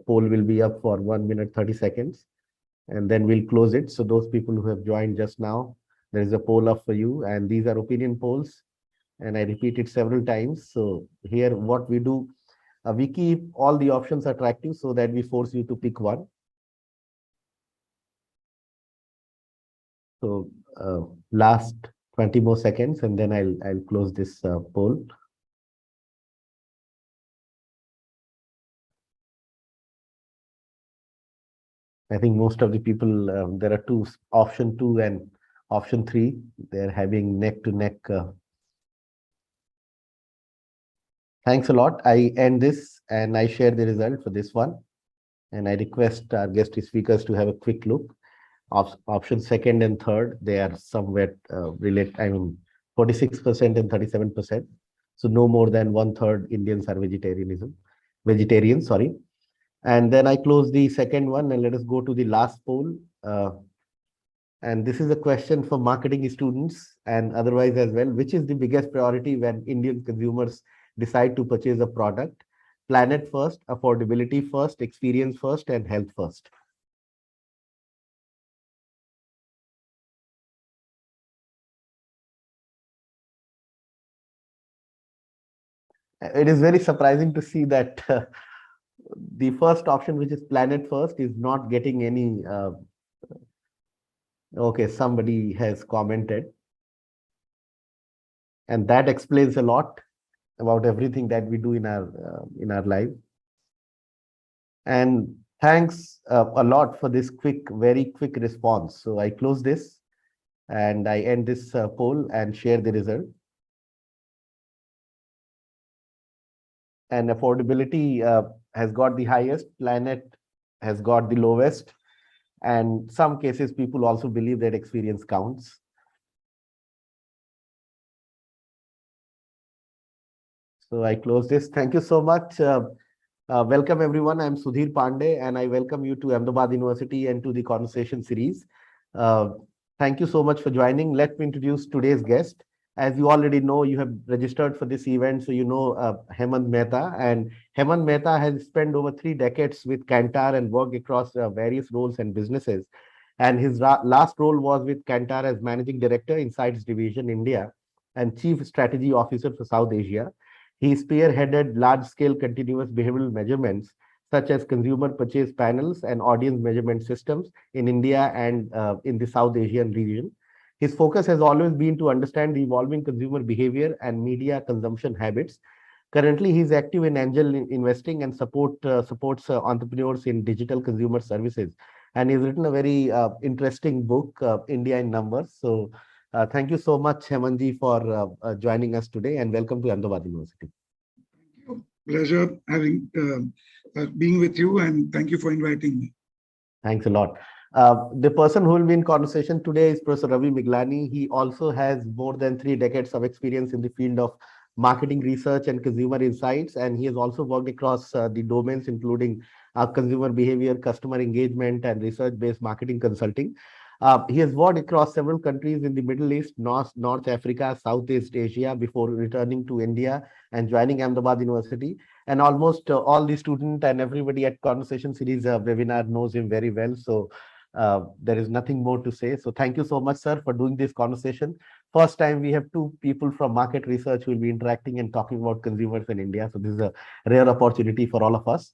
poll will be up for 1 minute 30 seconds, and then we'll close it. So those people who have joined just now, there is a poll up for you, and these are opinion polls, and I repeat it several times. So here what we do, we keep all the options attractive so that we force you to pick one. So last 20 more seconds, and then I'll close this poll. I think most of the people, there are option 2 and option 3. They're having neck to neck. Thanks a lot. I end this and I share the result for this one. And I request our guest speakers to have a quick look. Option 2nd and 3rd, they are somewhat related. I mean, 46% and 37%. So no more than 1/3 Indians are vegetarians, sorry. And then I close the second one, and let us go to the last poll. And this is a question for marketing students and otherwise as well. Which is the biggest priority when Indian consumers decide to purchase a product? Planet first, affordability first, experience first, and health first. It is very surprising to see that the first option, which is planet first, is not getting any. Okay, somebody has commented, and that explains a lot about everything that we do in our life. And thanks a lot for this very quick response. So I close this and I end this poll and share the result. And affordability has got the highest, planet has got the lowest. And some cases, people also believe that experience counts. So I close this. Thank you so much. Welcome, everyone. I'm Sudhir Pandey, and I welcome you to Ahmedabad University and to the conversation series. Thank you so much for joining. Let me introduce today's guest. As you already know, you have registered for this event, so you know Hemant Mehta. And Hemant Mehta has spent over 3 decades with Kantar and worked across various roles and businesses. And his last role was with Kantar as Managing Director, Insights Division, India, and Chief Strategy Officer for South Asia. He spearheaded large-scale continuous behavioral measurements, such as consumer purchase panels and audience measurement systems in India and in the South Asian region. His focus has always been to understand the evolving consumer behavior and media consumption habits. Currently, he is active in angel investing and supports entrepreneurs in digital consumer services. And he's written a very interesting book, India in Numbers. So thank you so much, Hemanji, for joining us today, and welcome to Ahmedabad University. Thank you. Pleasure having being with you, and thank you for inviting me. Thanks a lot. The person who will be in conversation today is Professor Ravi Miglani. He also has more than 3 decades of experience in the field of marketing research and consumer insights, and he has also worked across the domains including consumer behavior, customer engagement, and research-based marketing consulting. He has worked across several countries in the Middle East, North Africa, Southeast Asia before returning to India and joining Ahmedabad University. And almost all the student and everybody at Conversation Series webinar knows him very well. So there is nothing more to say. So thank you so much, sir, for doing this conversation. First time we have 2 people from market research who will be interacting and talking about consumers in India. So this is a rare opportunity for all of us.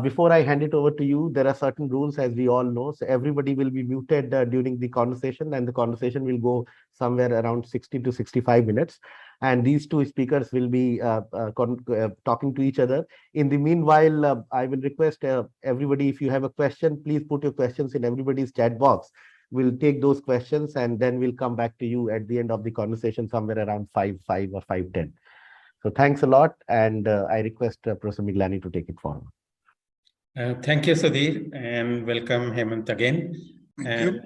Before I hand it over to you, there are certain rules, as we all know. So everybody will be muted during the conversation, and the conversation will go somewhere around 60 to 65 minutes. And these 2 speakers will be talking to each other. In the meanwhile, I will request everybody, if you have a question, please put your questions in everybody's chat box. We'll take those questions, and then we'll come back to you at the end of the conversation somewhere around 5:05 or 5:10. So thanks a lot, and I request Professor Miglani to take it forward. Thank you, Sudhir, and welcome, Hemant, again. Thank you.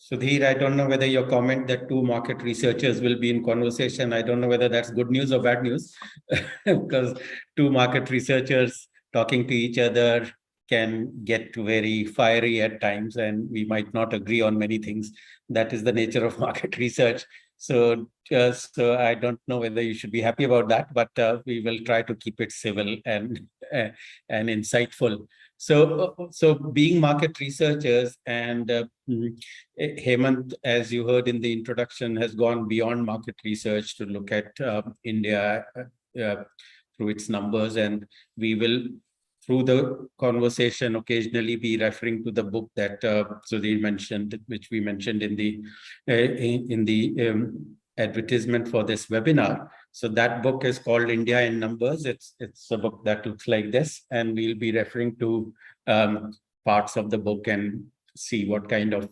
Sudhir, I don't know whether your comment that 2 market researchers will be in conversation, I don't know whether that's good news or bad news, because 2 market researchers talking to each other can get very fiery at times, and we might not agree on many things. That is the nature of market research. So I don't know whether you should be happy about that, but we will try to keep it civil and insightful. So being market researchers, and Hemant, as you heard in the introduction, has gone beyond market research to look at India through its numbers, and we will, through the conversation, occasionally be referring to the book that Sudhir mentioned, which we mentioned in the advertisement for this webinar. So that book is called India in Numbers. It's a book that looks like this, and we'll be referring to parts of the book and see what kind of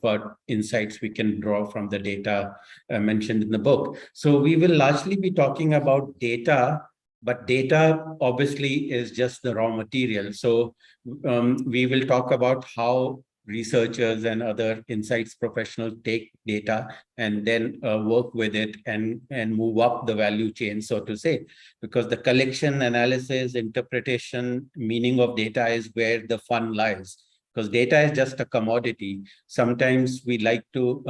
insights we can draw from the data mentioned in the book. So we will largely be talking about data, but data obviously is just the raw material. So we will talk about how researchers and other insights professionals take data and then work with it and move up the value chain, so to say, because the collection, analysis, interpretation, meaning of data is where the fun lies, because data is just a commodity. Sometimes we like to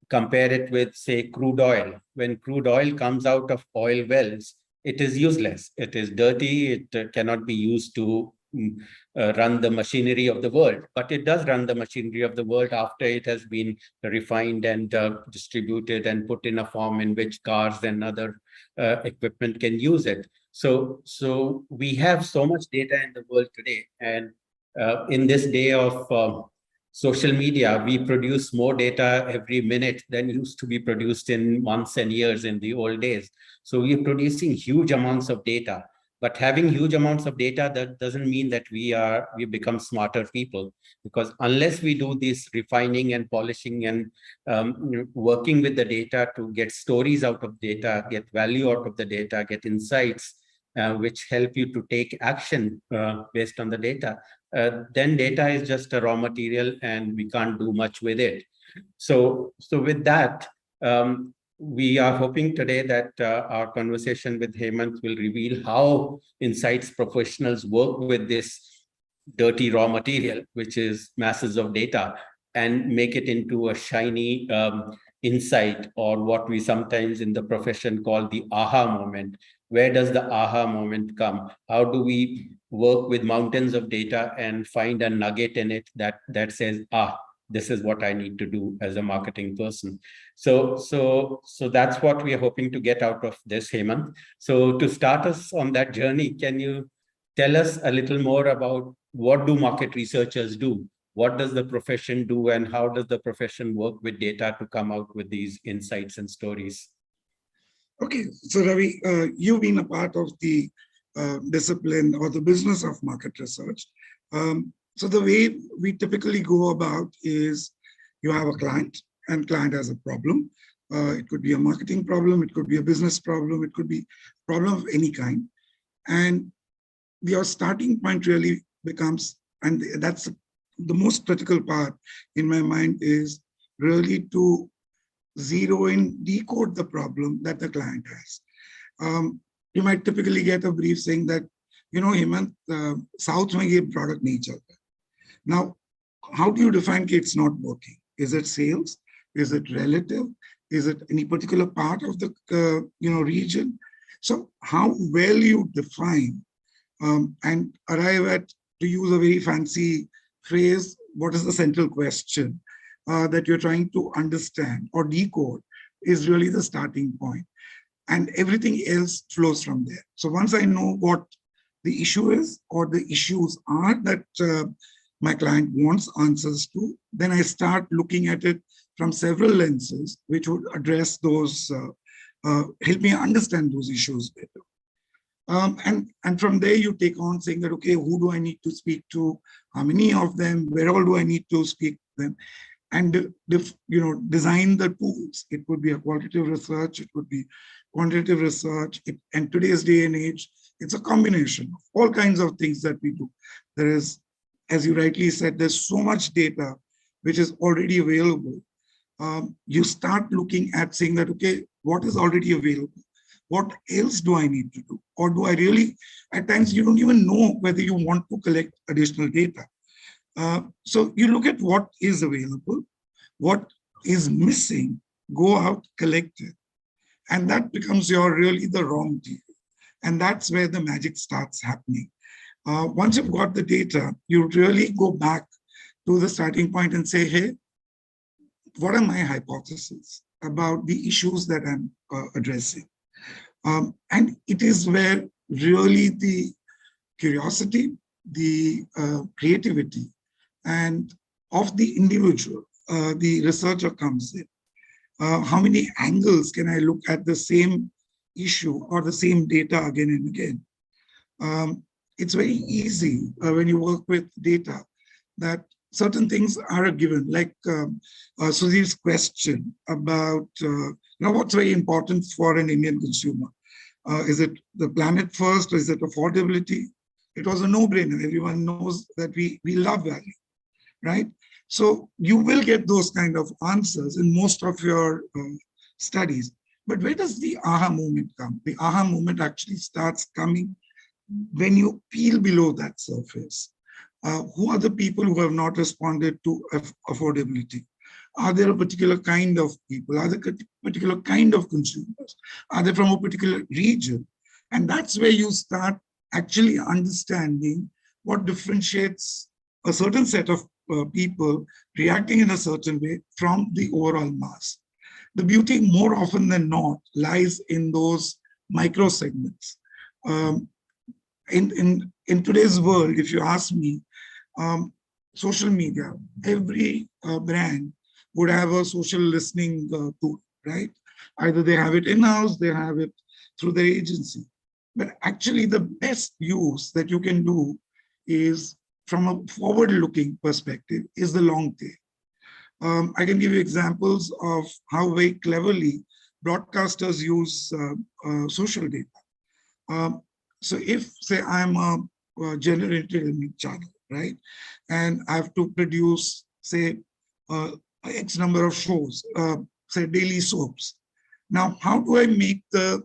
compare it with, say, crude oil. When crude oil comes out of oil wells, it is useless. It is dirty. It cannot be used to run the machinery of the world, but it does run the machinery of the world after it has been refined and distributed and put in a form in which cars and other equipment can use it. So we have so much data in the world today, and in this day of social media, we produce more data every minute than used to be produced in months and years in the old days. So we're producing huge amounts of data. But having huge amounts of data, that doesn't mean that we become smarter people, because unless we do this refining and polishing and working with the data to get stories out of data, get value out of the data, get insights, which help you to take action based on the data, then data is just a raw material and we can't do much with it. So with that, we are hoping today that our conversation with Hemant will reveal how insights professionals work with this dirty raw material, which is masses of data, and make it into a shiny insight, or what we sometimes in the profession call the aha moment. Where does the aha moment come? How do we work with mountains of data and find a nugget in it that says, this is what I need to do as a marketing person. So that's what we are hoping to get out of this, Hemant. So to start us on that journey, can you tell us a little more about what do market researchers do? What does the profession do, and how does the profession work with data to come out with these insights and stories? Okay, so Ravi, you've been a part of the discipline or the business of market research. So the way we typically go about is you have a client, and client has a problem. It could be a marketing problem, it could be a business problem, it could be a problem of any kind. And your starting point really becomes, and that's the most critical part in my mind, is really to zero in, decode the problem that the client has. You might typically get a brief saying that, Hemant, South mein ye product nahi chalta. Now, how do you define that it's not working? Is it sales? Is it relative? Is it any particular part of the region? So how well you define and arrive at, to use a very fancy phrase, what is the central question that you're trying to understand or decode is really the starting point. And everything else flows from there. So once I know what the issue is or the issues are that my client wants answers to, then I start looking at it from several lenses, which would address those, help me understand those issues better. And from there, you take on saying that, okay, who do I need to speak to? How many of them? Where all do I need to speak to them? And design the tools. It could be a qualitative research, it could be quantitative research. And today's day and age, it's a combination of all kinds of things that we do. There is, as you rightly said, there's so much data which is already available. You start looking at saying that, okay, what is already available? What else do I need to do? Or do I really, at times you don't even know whether you want to collect additional data. So you look at what is available, what is missing, go out, collect it. And that becomes your really the raw material. And that's where the magic starts happening. Once you've got the data, you really go back to the starting point and say, hey, what are my hypotheses about the issues that I'm addressing? And it is where really the curiosity, the creativity, and of the individual, the researcher comes in. How many angles can I look at the same issue or the same data again and again? It's very easy when you work with data that certain things are a given, like Sudhir's question about what's very important for an Indian consumer. Is it the planet first, or is it affordability? It was a no-brainer. Everyone knows that we love value, right? So you will get those kind of answers in most of your studies. But where does the aha moment come? The aha moment actually starts coming when you peel below that surface. Who are the people who have not responded to affordability? Are there a particular kind of people? Are there a particular kind of consumers? Are they from a particular region? And that's where you start actually understanding what differentiates a certain set of people reacting in a certain way from the overall mass. The beauty, more often than not, lies in those micro segments. In today's world, if you ask me, social media, every brand would have a social listening tool, right? Either they have it in-house, they have it through their agency. But actually, the best use that you can do is, from a forward-looking perspective, is the long tail. I can give you examples of how very cleverly broadcasters use social data. So if, say, I'm a generated channel, right? And I have to produce, say, X number of shows, say daily soaps. Now, how do I make the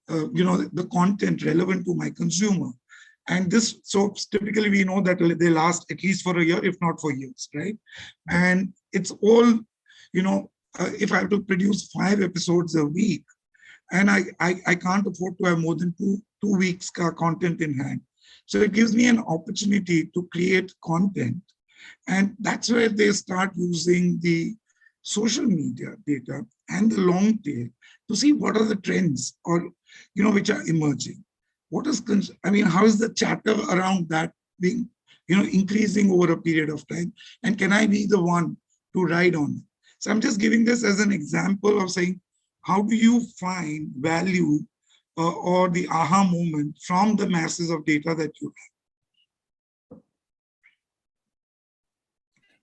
the content relevant to my consumer? And this soaps, typically we know that they last at least for a year, if not for years, right? And it's all, if I have to produce 5 episodes a week, and I can't afford to have more than two weeks content in hand. So it gives me an opportunity to create content. And that's where they start using the social media data and the long tail to see what are the trends or, which are emerging. What is, how is the chatter around that being, increasing over a period of time? And can I be the one to ride on it? So I'm just giving this as an example of saying, how do you find value or the aha moment from the masses of data that you have?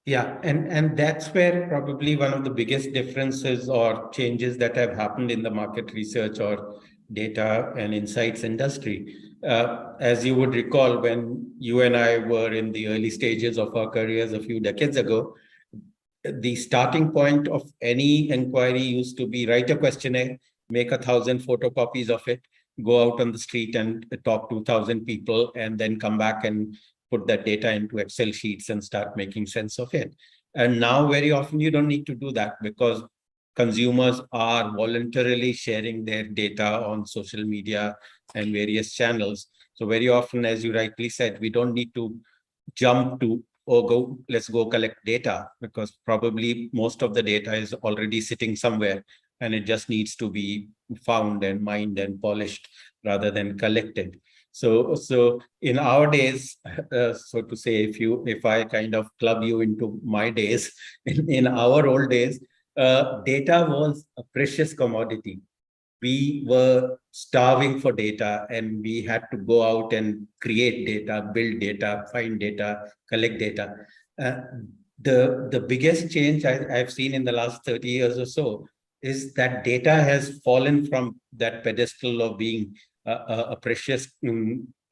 Yeah, and that's where probably one of the biggest differences or changes that have happened in the market research or data and insights industry. As you would recall, when you and I were in the early stages of our careers a few decades ago, the starting point of any inquiry used to be write a questionnaire, make 1,000 photocopies of it, go out on the street and talk to 1,000 people, and then come back and put that data into Excel sheets and start making sense of it. And now very often you don't need to do that because consumers are voluntarily sharing their data on social media and various channels. So very often, as you rightly said, we don't need to jump to, let's go collect data, because probably most of the data is already sitting somewhere and it just needs to be found and mined and polished rather than collected. So in our days, so to say, if I kind of club you into my days, in our old days, data was a precious commodity. We were starving for data and we had to go out and create data, build data, find data, collect data. The biggest change I've seen in the last 30 years or so is that data has fallen from that pedestal of being a precious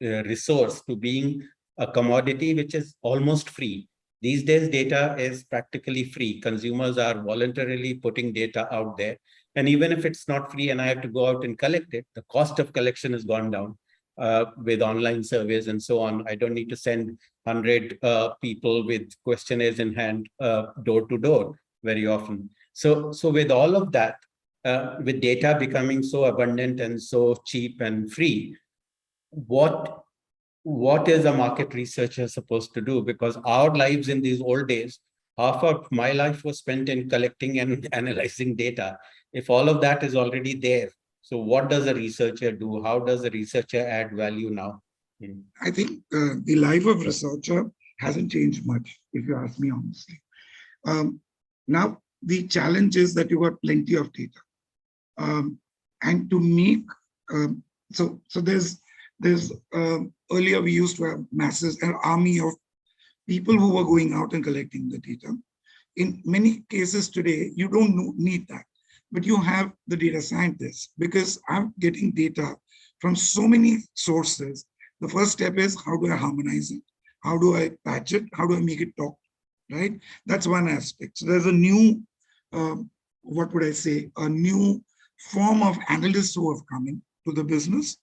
resource to being a commodity which is almost free. These days, data is practically free. Consumers are voluntarily putting data out there. And even if it's not free and I have to go out and collect it, the cost of collection has gone down with online surveys and so on. I don't need to send 100 people with questionnaires in hand door to door very often. So with all of that, with data becoming so abundant and so cheap and free, what is a market researcher supposed to do? Because our lives in these old days, half of my life was spent in collecting and analyzing data. If all of that is already there, so what does a researcher do? How does a researcher add value now? I think the life of researcher hasn't changed much, if you ask me honestly. Now, the challenge is that you got plenty of data. And to make, so there's earlier we used to have an army of people who were going out and collecting the data. In many cases today, you don't need that, but you have the data scientists, because I'm getting data from so many sources. The first step is, how do I harmonize it? How do I patch it? How do I make it talk, right? That's one aspect. So there's a new, what would I say, a new form of analysts who have come into the business.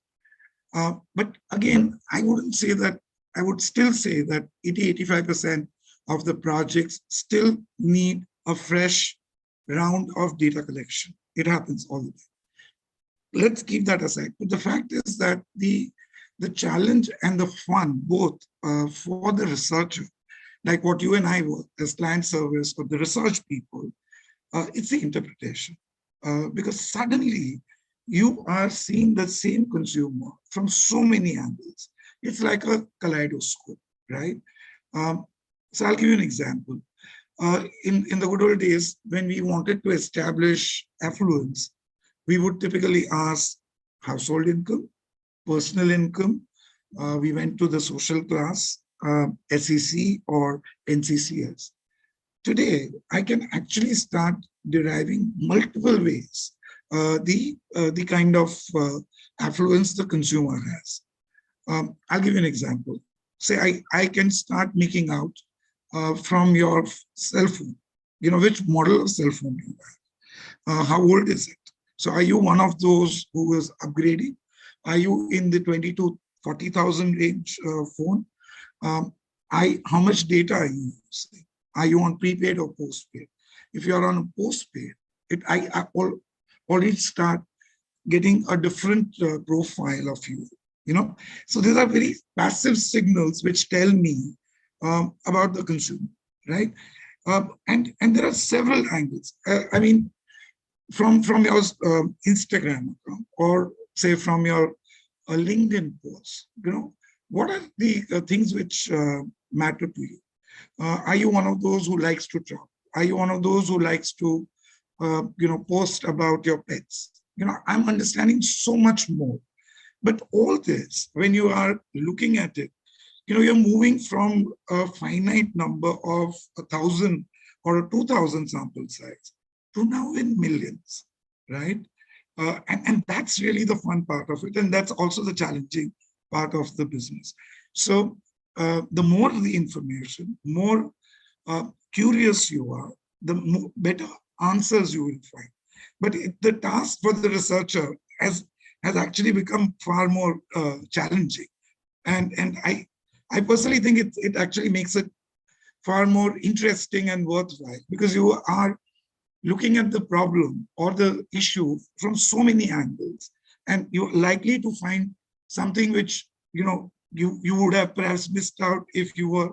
But again, I wouldn't say that, I would still say that 80-85% of the projects still need a fresh round of data collection. It happens all the time. Let's keep that aside. But the fact is that the challenge and the fun, both for the researcher, like what you and I were as client service or the research people, it's the interpretation. Because suddenly you are seeing the same consumer from so many angles. It's like a kaleidoscope, right? So I'll give you an example. In the good old days, when we wanted to establish affluence, we would typically ask household income, personal income. We went to the social class, SEC or NCCS. Today, I can actually start deriving multiple ways the kind of affluence the consumer has. I'll give you an example. Say I can start making out from your cell phone, which model of cell phone you have. How old is it? So are you one of those who is upgrading? Are you in the 20 to 40,000 range phone? How much data are you using? Are you on prepaid or postpaid? If you are on postpaid, I already start getting a different profile of you. So these are very passive signals which tell me about the consumer, right? And there are several angles. I mean, from your Instagram account, or say from your LinkedIn post, what are the things which matter to you? Are you one of those who likes to talk? Are you one of those who likes to, post about your pets? I'm understanding so much more. But all this, when you are looking at it, you're moving from a finite number of 1,000 or a 2,000 sample size to now in millions, right? And that's really the fun part of it. And that's also the challenging part of the business. So the more the information, more curious you are, the better answers you will find. But the task for the researcher has actually become far more challenging. And I personally think it actually makes it far more interesting and worthwhile, because you are looking at the problem or the issue from so many angles, and you're likely to find something which you would have perhaps missed out if you were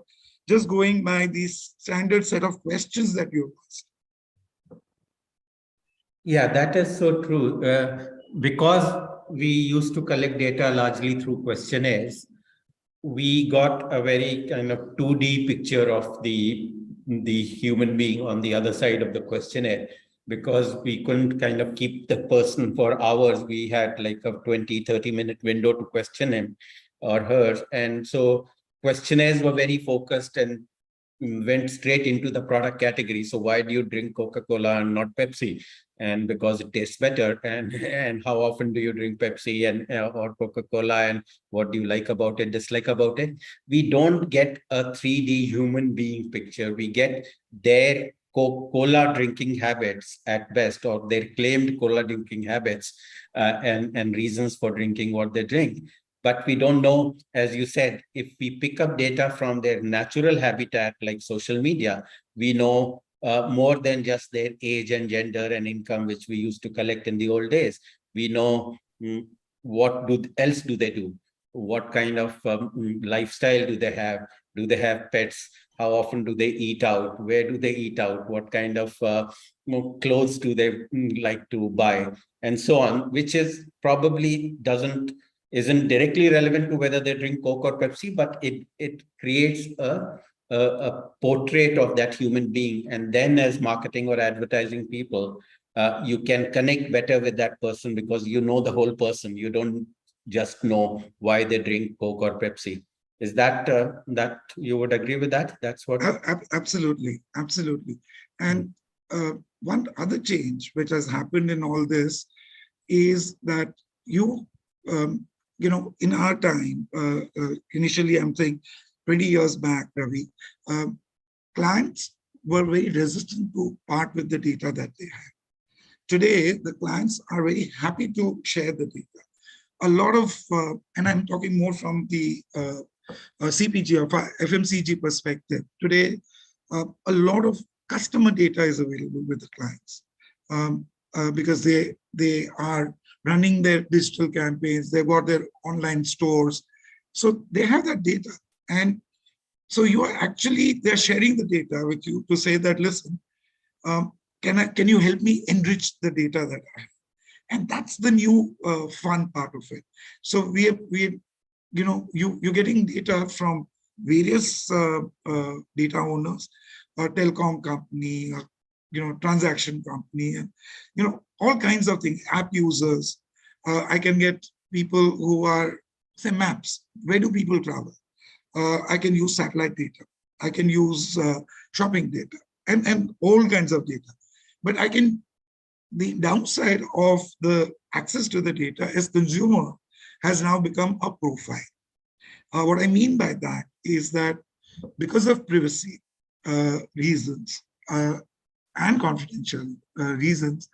just going by these standard set of questions that you asked. Yeah, that is so true. Because we used to collect data largely through questionnaires, we got a very kind of 2D picture of the human being on the other side of the questionnaire. Because we couldn't kind of keep the person for hours, we had like a 20-30 minute window to question him or her. And so questionnaires were very focused and went straight into the product category. So why do you drink Coca-Cola and not Pepsi? And because it tastes better. And how often do you drink Pepsi and or Coca-Cola, and what do you like about it, dislike about it? We don't get a 3D human being picture. We get their cola drinking habits at best, or their claimed cola drinking habits, and reasons for drinking what they drink. But we don't know, as you said, if we pick up data from their natural habitat, like social media, we know more than just their age and gender and income, which we used to collect in the old days. We know what else do they do? What kind of lifestyle do they have? Do they have pets? How often do they eat out? Where do they eat out? What kind of clothes do they like to buy? And so on, which is probably isn't directly relevant to whether they drink Coke or Pepsi, but it creates a portrait of that human being. And then as marketing or advertising people, you can connect better with that person because you know the whole person. You don't just know why they drink Coke or Pepsi. Is that that you would agree with that? That's what. Absolutely, absolutely. And one other change which has happened in all this is that in our time, initially, I'm saying 20 years back, Ravi, clients were very resistant to part with the data that they had. Today, the clients are very happy to share the data. A lot of, and I'm talking more from the CPG or FMCG perspective. Today, a lot of customer data is available with the clients because they are running their digital campaigns. They've got their online stores. So they have that data. And so they're sharing the data with you to say that, listen, can you help me enrich the data that I have? And that's the new fun part of it. So you're getting data from various data owners, a telecom company, transaction company, and all kinds of things, app users. I can get people who are, say, maps. Where do people travel? I can use satellite data. I can use shopping data and all kinds of data. But the downside of the access to the data is consumer has now become a profile. What I mean by that is that because of privacy reasons and confidential reasons,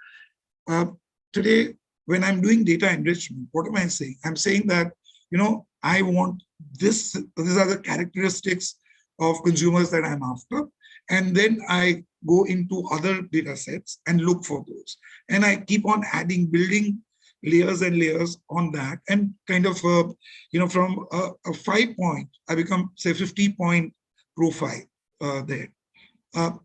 today, when I'm doing data enrichment, what am I saying? I'm saying that, I want these are the characteristics of consumers that I'm after. And then I go into other data sets and look for those. And I keep on building layers and layers on that. And kind of, from a 5-point, I become, say, 50-point profile there.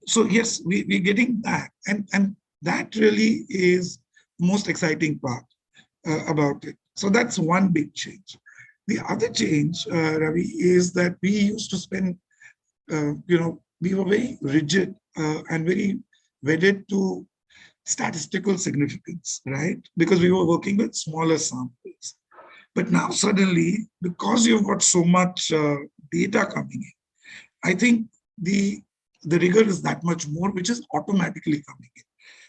So yes, we're getting that. And that really is the most exciting part about it. So that's one big change. The other change, Ravi, is that we used to spend, we were very rigid and very wedded to statistical significance, right? Because we were working with smaller samples. But now suddenly, because you've got so much data coming in, I think the rigor is that much more, which is automatically coming in.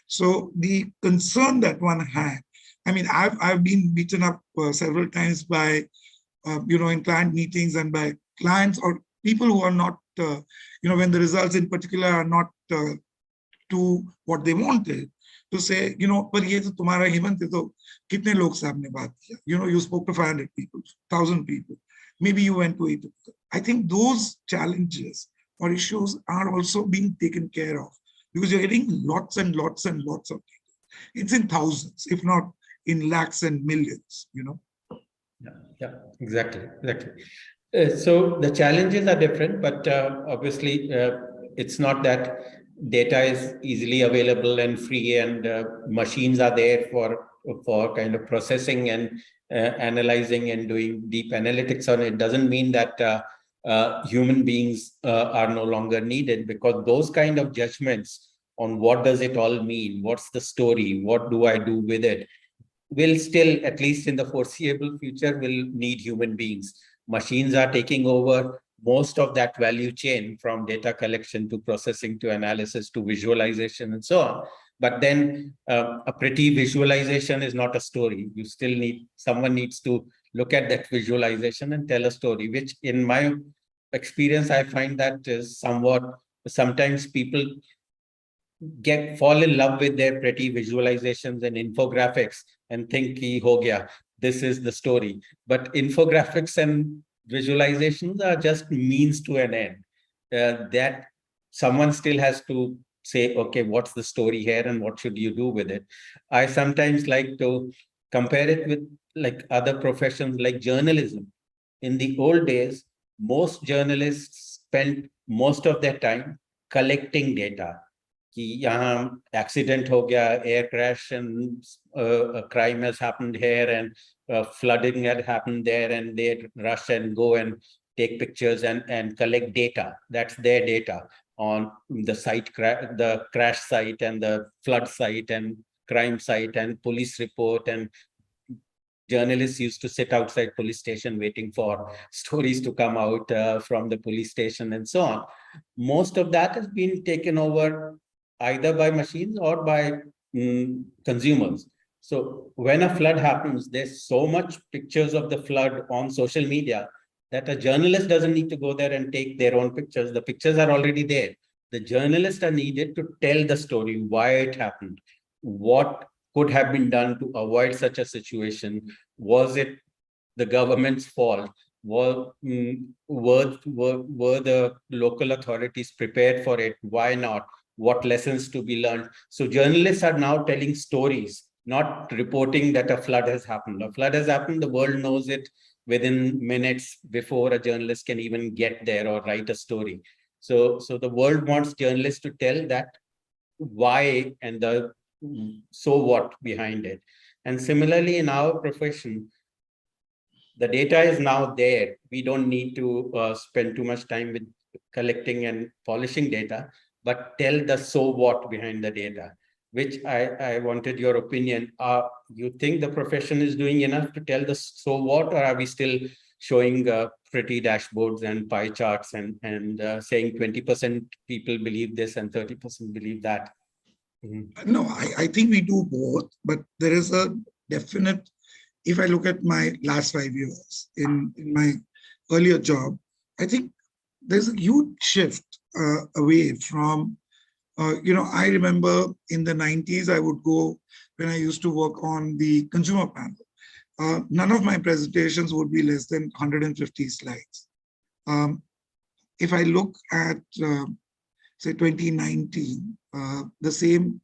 So the concern that one had, I mean, I've been beaten up several times by, in client meetings and by clients or people who are not, when the results in particular are not to what they wanted, to say, पर ये तो तुम्हारा Hemant है तो कितने लोग से आपने बात किया? You spoke to 500 people, 1,000 people. Maybe you went to 8. I think those challenges or issues are also being taken care of because you're getting lots and lots and lots of data. It's in thousands, if not in lakhs and millions, Yeah, exactly. So the challenges are different, but obviously it's not that data is easily available and free and machines are there for kind of processing and analyzing and doing deep analytics on it. Doesn't mean that human beings are no longer needed, because those kind of judgments on what does it all mean, what's the story, what do I do with it, will still, at least in the foreseeable future, will need human beings. Machines are taking over most of that value chain, from data collection to processing to analysis to visualization and so on. But then a pretty visualization is not a story. You still someone needs to look at that visualization and tell a story, which in my experience, I find that is sometimes people fall in love with their pretty visualizations and infographics and think ki ho gaya, this is the story. But infographics and visualizations are just means to an end. That someone still has to say, okay, what's the story here and what should you do with it? I sometimes like to compare it with like other professions like journalism. In the old days, most journalists spent most of their time collecting data. कि यहाँ accident हो गया, air crash and a crime has happened here and flooding had happened there, and they rush and go and take pictures and collect data. That's their data on the site, the crash site and the flood site and crime site and police report. And journalists used to sit outside police station waiting for stories to come out from the police station and so on. Most of that has been taken over either by machines or by consumers. So when a flood happens, there's so much pictures of the flood on social media that a journalist doesn't need to go there and take their own pictures. The pictures are already there. The journalists are needed to tell the story, why it happened, what could have been done to avoid such a situation. Was it the government's fault? Were the local authorities prepared for it? Why not? What lessons to be learned? So journalists are now telling stories, not reporting that a flood has happened. A flood has happened, the world knows it within minutes before a journalist can even get there or write a story. So the world wants journalists to tell that why and the so what behind it. And similarly, in our profession, the data is now there. We don't need to spend too much time with collecting and polishing data, but tell the so what behind the data, which I wanted your opinion. You think the profession is doing enough to tell the so what, or are we still showing pretty dashboards and pie charts and saying 20% people believe this and 30% believe that? No, I think we do both, but there is a definite, if I look at my last 5 years in my earlier job, I think there's a huge shift away from, I remember in the 90s, I would go, when I used to work on the consumer panel, none of my presentations would be less than 150 slides. If I look at, say, 2019, the same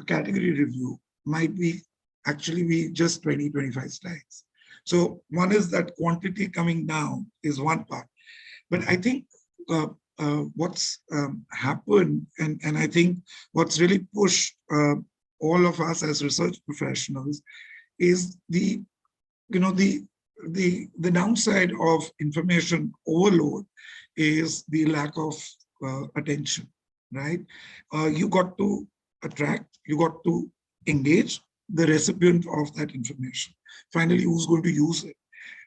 category review might be actually be just 20, 25 slides. So one is that quantity coming down is one part. But I think what's happened, and I think what's really pushed all of us as research professionals is the downside of information overload is the lack of attention, right? You got to attract, you got to engage the recipient of that information. Finally, who's going to use it?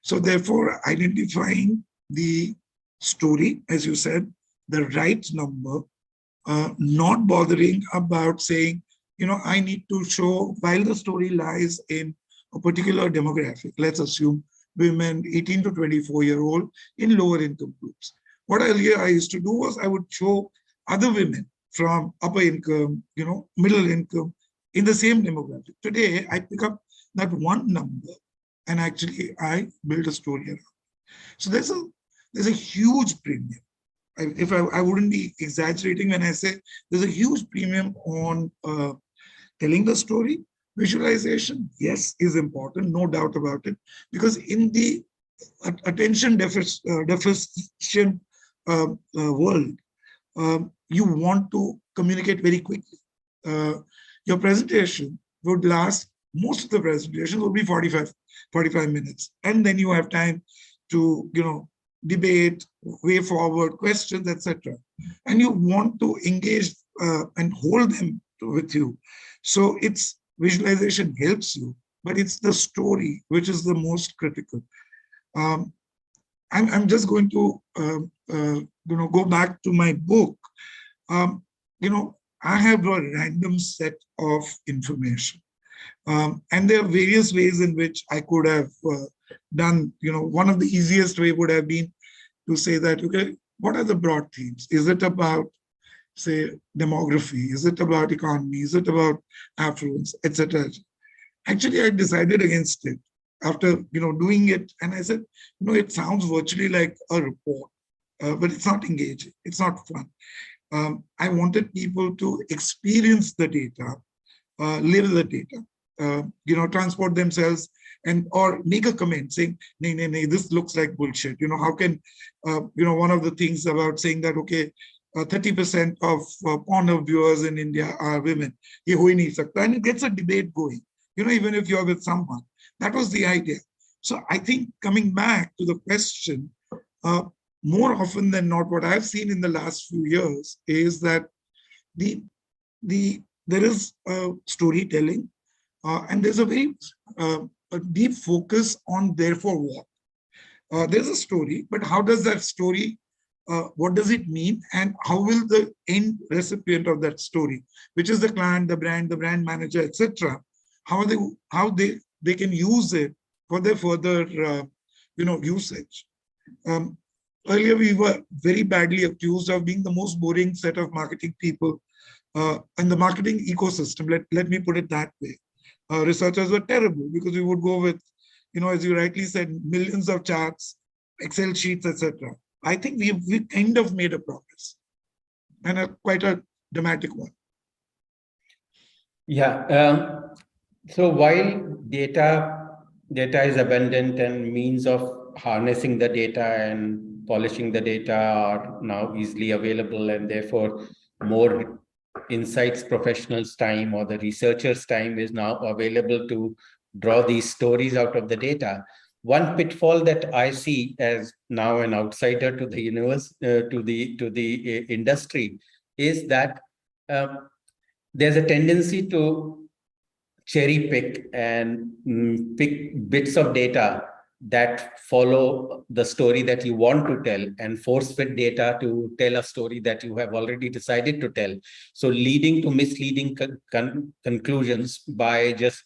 So therefore, identifying the story, as you said, the right number, not bothering about saying, I need to show, while the story lies in a particular demographic, let's assume women 18 to 24-year-old in lower income groups. What earlier I used to do was I would show other women from upper income, middle income in the same demographic. Today, I pick up that one number and actually I build a story around. So there's a huge premium. I wouldn't be exaggerating when I say there's a huge premium on telling the story. Visualization, yes, is important, no doubt about it, because in the attention deficient world, you want to communicate very quickly. Your presentation would last, most of the presentation would be 45 minutes. And then you have time to, debate, way forward, questions, etc. And you want to engage and hold them with you. So it's visualization helps you, but it's the story which is the most critical. I'm just going to go back to my book. I have a random set of information, and there are various ways in which I could have done. One of the easiest way would have been to say that, okay, what are the broad themes? Is it about, say, demography? Is it about economy? Is it about affluence, etc.? Actually, I decided against it after doing it, and I said, it sounds virtually like a report, but it's not engaging. It's not fun. I wanted people to experience the data, live the data, transport themselves and or make a comment saying, nay, nay, nay, this looks like bullshit. How can, one of the things about saying that, okay, 30% of porn viewers in India are women. Ye ho hi nahi sakta. And it gets a debate going, even if you're with someone. That was the idea. So I think coming back to the question, more often than not, what I've seen in the last few years is that there is storytelling, and there's a very a deep focus on therefore what. There's a story, but how does that story, what does it mean, and how will the end recipient of that story, which is the client, the brand manager, etc., how they can use it for their further usage. Earlier, we were very badly accused of being the most boring set of marketing people in the marketing ecosystem. Let me put it that way. Researchers were terrible because we would go with, as you rightly said, millions of charts, Excel sheets, etc. I think we kind of made a progress, and quite a dramatic one. Yeah. So while data is abundant and means of harnessing the data and polishing the data are now easily available, and therefore more insights professionals' time or the researchers' time is now available to draw these stories out of the data. One pitfall that I see as now an outsider to the universe, to the industry, is that there's a tendency to cherry pick and pick bits of data that follow the story that you want to tell and force fit data to tell a story that you have already decided to tell. So leading to misleading conclusions by just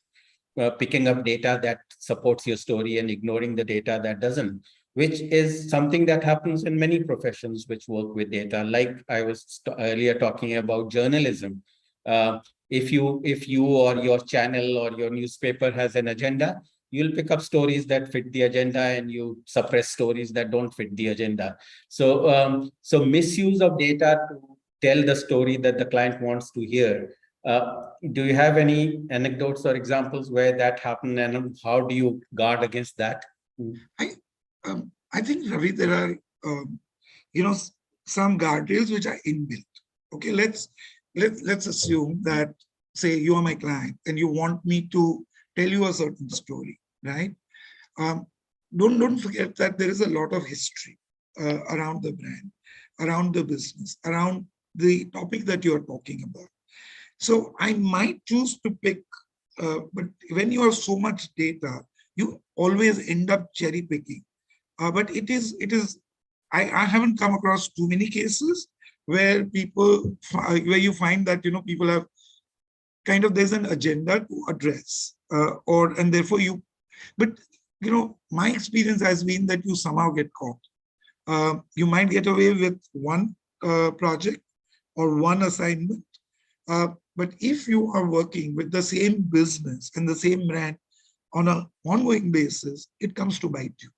picking up data that supports your story and ignoring the data that doesn't, which is something that happens in many professions which work with data. Like I was earlier talking about journalism. If you or your channel or your newspaper has an agenda, you'll pick up stories that fit the agenda and you suppress stories that don't fit the agenda. So misuse of data to tell the story that the client wants to hear. Do you have any anecdotes or examples where that happened, and how do you guard against that? I think, Ravi, there are some guardrails which are inbuilt. Okay, let's assume that, say, you are my client and you want me to tell you a certain story, right? Don't forget that there is a lot of history around the brand, around the business, around the topic that you are talking about. So I might choose to pick, but when you have so much data, you always end up cherry picking. But I haven't come across too many cases where where you find that, people have kind of, there's an agenda to address, and therefore but my experience has been that you somehow get caught. You might get away with one project or one assignment, but if you are working with the same business and the same brand on an ongoing basis, it comes to bite you.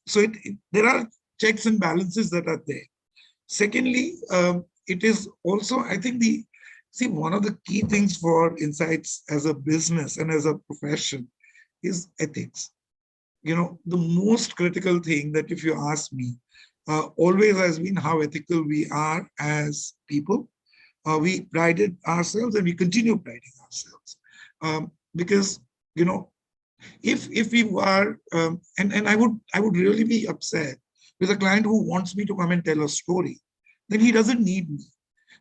So there are checks and balances that are there. Secondly, it is also, I think, one of the key things for insights as a business and as a profession is ethics. The most critical thing that, if you ask me, always has been how ethical we are as people. We prided ourselves and we continue priding ourselves. Because, if we were, and I would really be upset with a client who wants me to come and tell a story, then he doesn't need me.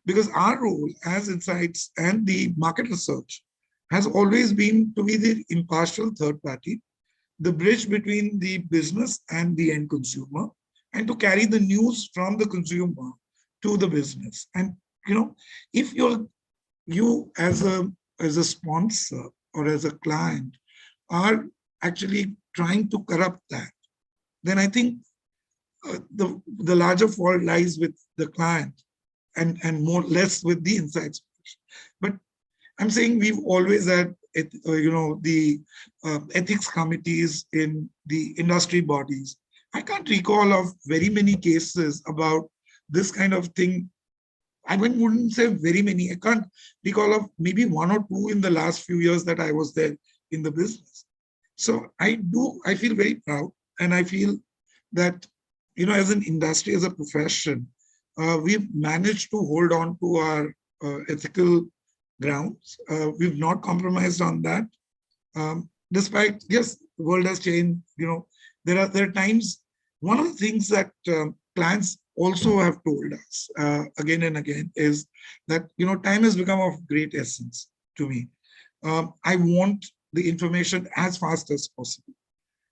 Because our role as insights and the market research has always been to be the impartial third party, the bridge between the business and the end consumer, and to carry the news from the consumer to the business. And if you as a sponsor or as a client are actually trying to corrupt that, then I think the larger fault lies with the client and less with the insights. But I'm saying we've always had the ethics committees in the industry bodies. I can't recall of very many cases about this kind of thing I wouldn't say very many. I can't recall of maybe one or two in the last few years that I was there in the business. So I feel very proud, and I feel that, as an industry, as a profession, we've managed to hold on to our ethical grounds. We've not compromised on that. Despite, yes, the world has changed. There are times. One of the things that clients also have told us again and again is that time has become of great essence to me. I want the information as fast as possible,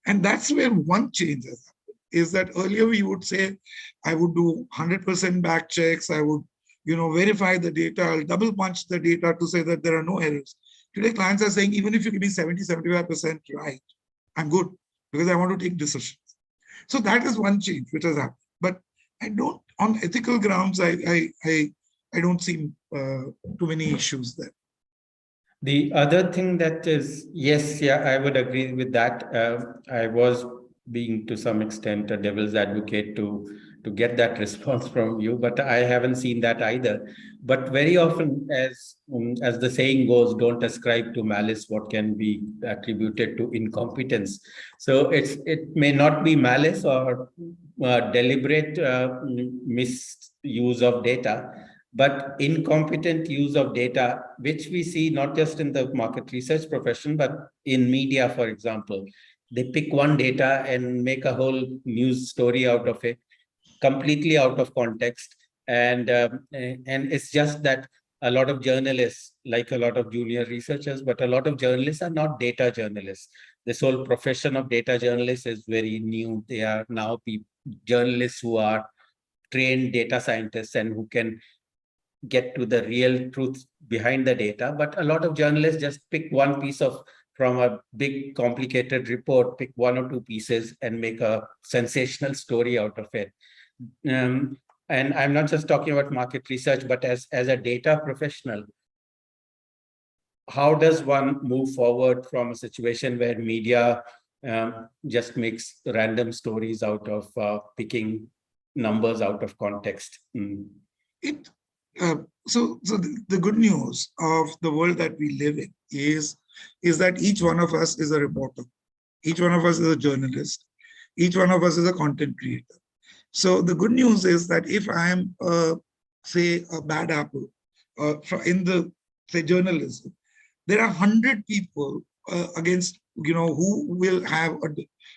and that's where one change has happened. Is that earlier we would say, I would do 100% back checks. I would verify the data. I'll double punch the data to say that there are no errors. Today, clients are saying, even if you give me 70-75% right, I'm good, because I want to take decisions. So that is one change which has happened. But I don't, on ethical grounds, I don't see too many issues there. The other thing that is, yes, yeah, I would agree with that. I was being to some extent a devil's advocate to get that response from you, but I haven't seen that either. But very often, as the saying goes, don't ascribe to malice what can be attributed to incompetence. So it may not be malice or deliberate misuse of data, but incompetent use of data, which we see not just in the market research profession, but in media, for example. They pick one data and make a whole news story out of it, completely out of context. And it's just that a lot of journalists, like a lot of junior researchers, but a lot of journalists are not data journalists. This whole profession of data journalists is very new. They are now journalists who are trained data scientists and who can get to the real truth behind the data. But a lot of journalists just pick one piece from a big complicated report, pick one or two pieces and make a sensational story out of it. And I'm not just talking about market research, but as a data professional, how does one move forward from a situation where media just makes random stories out of picking numbers out of context? So the good news of the world that we live in is that each one of us is a reporter. Each one of us is a journalist. Each one of us is a content creator. So the good news is that if I am, say, a bad apple in the, say, journalism, there are 100 people against, who will have a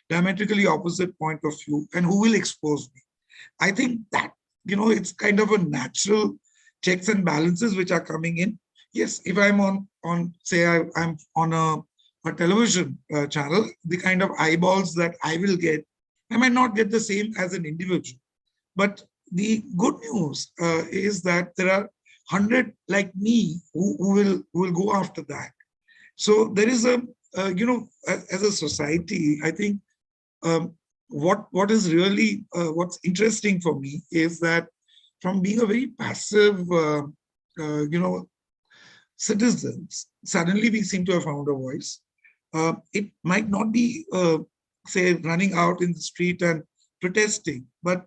diametrically opposite point of view and who will expose me. I think that, it's kind of a natural checks and balances which are coming in. Yes, if I'm on say I'm on a television channel, the kind of eyeballs that I will get, I might not get the same as an individual. But the good news is that there are 100 like me who will go after that. So there is a, as a society, I think what is really, what's interesting for me is that from being a very passive, citizens, suddenly we seem to have found a voice. It might not be, say, running out in the street and protesting, but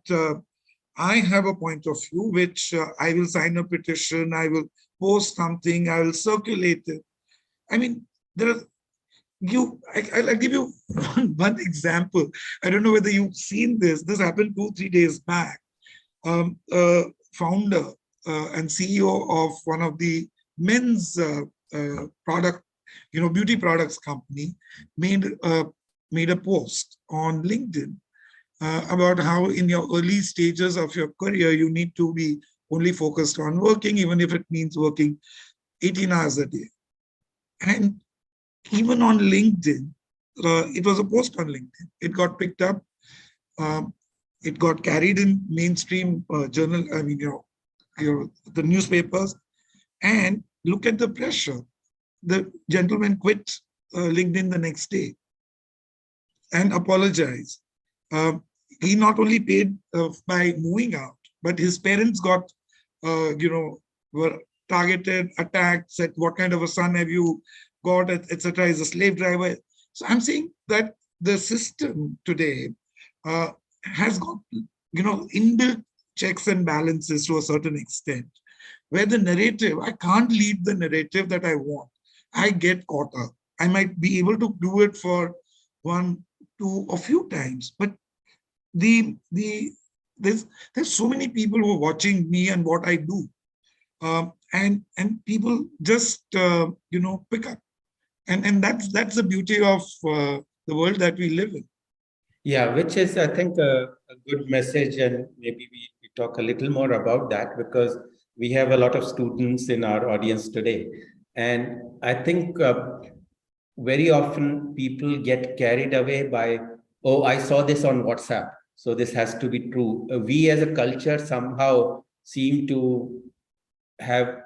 I have a point of view which I will sign a petition, I will post something, I will circulate it. I mean, there are, I'll give you one example. I don't know whether you've seen this. This happened 2-3 days back. Founder and CEO of one of the men's product, beauty products company made a post on LinkedIn about how in your early stages of your career, you need to be only focused on working, even if it means working 18 hours a day. And even on LinkedIn, it was a post on LinkedIn. It got picked up. It got carried in mainstream journal, the newspapers. And look at the pressure. The gentleman quit LinkedIn the next day and apologized. He not only paid by moving out, but his parents got, were targeted, attacked, said, what kind of a son have you got, etc. Is a slave driver. So I'm saying that the system today has got, inbuilt checks and balances to a certain extent. where the narrative, I can't lead the narrative that I want. I get caught up. I might be able to do it for one, two, a few times, but the there's so many people who are watching me and what I do, and people just pick up, and that's the beauty of the world that we live in. Yeah, which is, I think, a good message, and maybe we talk a little more about that because we have a lot of students in our audience today. And I think very often people get carried away by, oh, I saw this on WhatsApp, so this has to be true. We as a culture somehow seem to have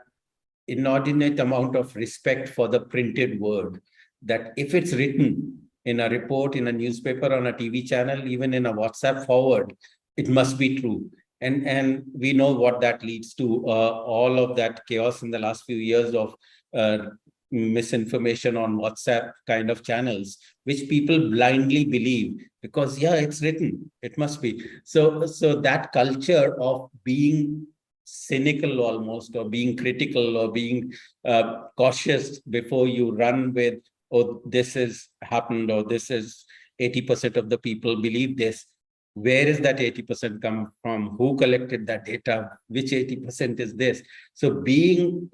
inordinate amount of respect for the printed word, that if it's written in a report, in a newspaper, on a TV channel, even in a WhatsApp forward, it must be true. And we know what that leads to, all of that chaos in the last few years of misinformation on WhatsApp kind of channels, which people blindly believe because, yeah, it's written, it must be. So that culture of being cynical almost, or being critical, or being cautious before you run with, oh, this has happened, or this is 80% of the people believe this. Where is that 80% come from? Who collected that data? Which 80% is this? So being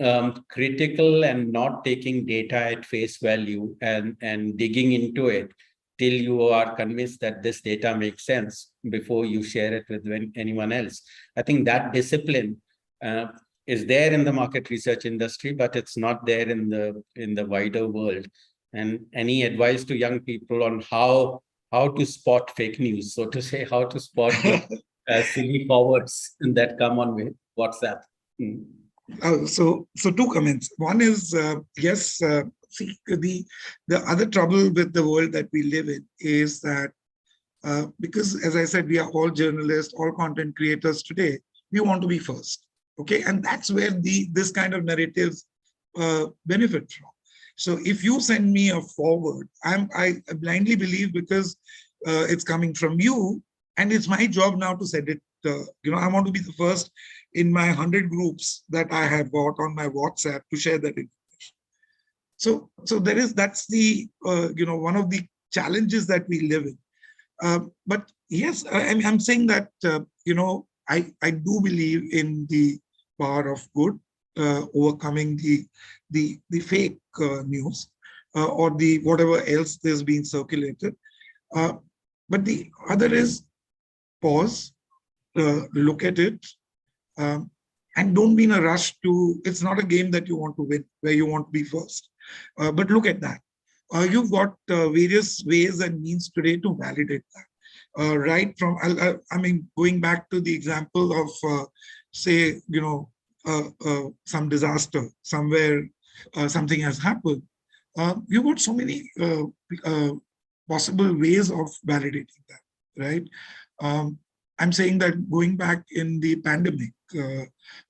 critical and not taking data at face value and digging into it till you are convinced that this data makes sense before you share it with anyone else. I think that discipline is there in the market research industry, but it's not there in the wider world. And any advice to young people on how to spot fake news, so to say, how to spot the silly forwards that come on with WhatsApp? So two comments. One is, yes, see, the other trouble with the world that we live in is that because, as I said, we are all journalists, all content creators today, we want to be first. Okay, and that's where this kind of narratives benefit from. So if you send me a forward, I blindly believe because it's coming from you, and it's my job now to send it. I want to be the first in my 100 groups that I have got on my WhatsApp to share that information. So that's the one of the challenges that we live in. But yes, I'm saying that I do believe in the power of good, overcoming the fake news or the whatever else is being circulated. But the other is pause, look at it, and don't be in a rush to. It's not a game that you want to win, where you want to be first. But look at that. You've got various ways and means today to validate that. Right from, going back to the example of, say, some disaster somewhere, something has happened. You've got so many possible ways of validating that, right? I'm saying that going back in the pandemic,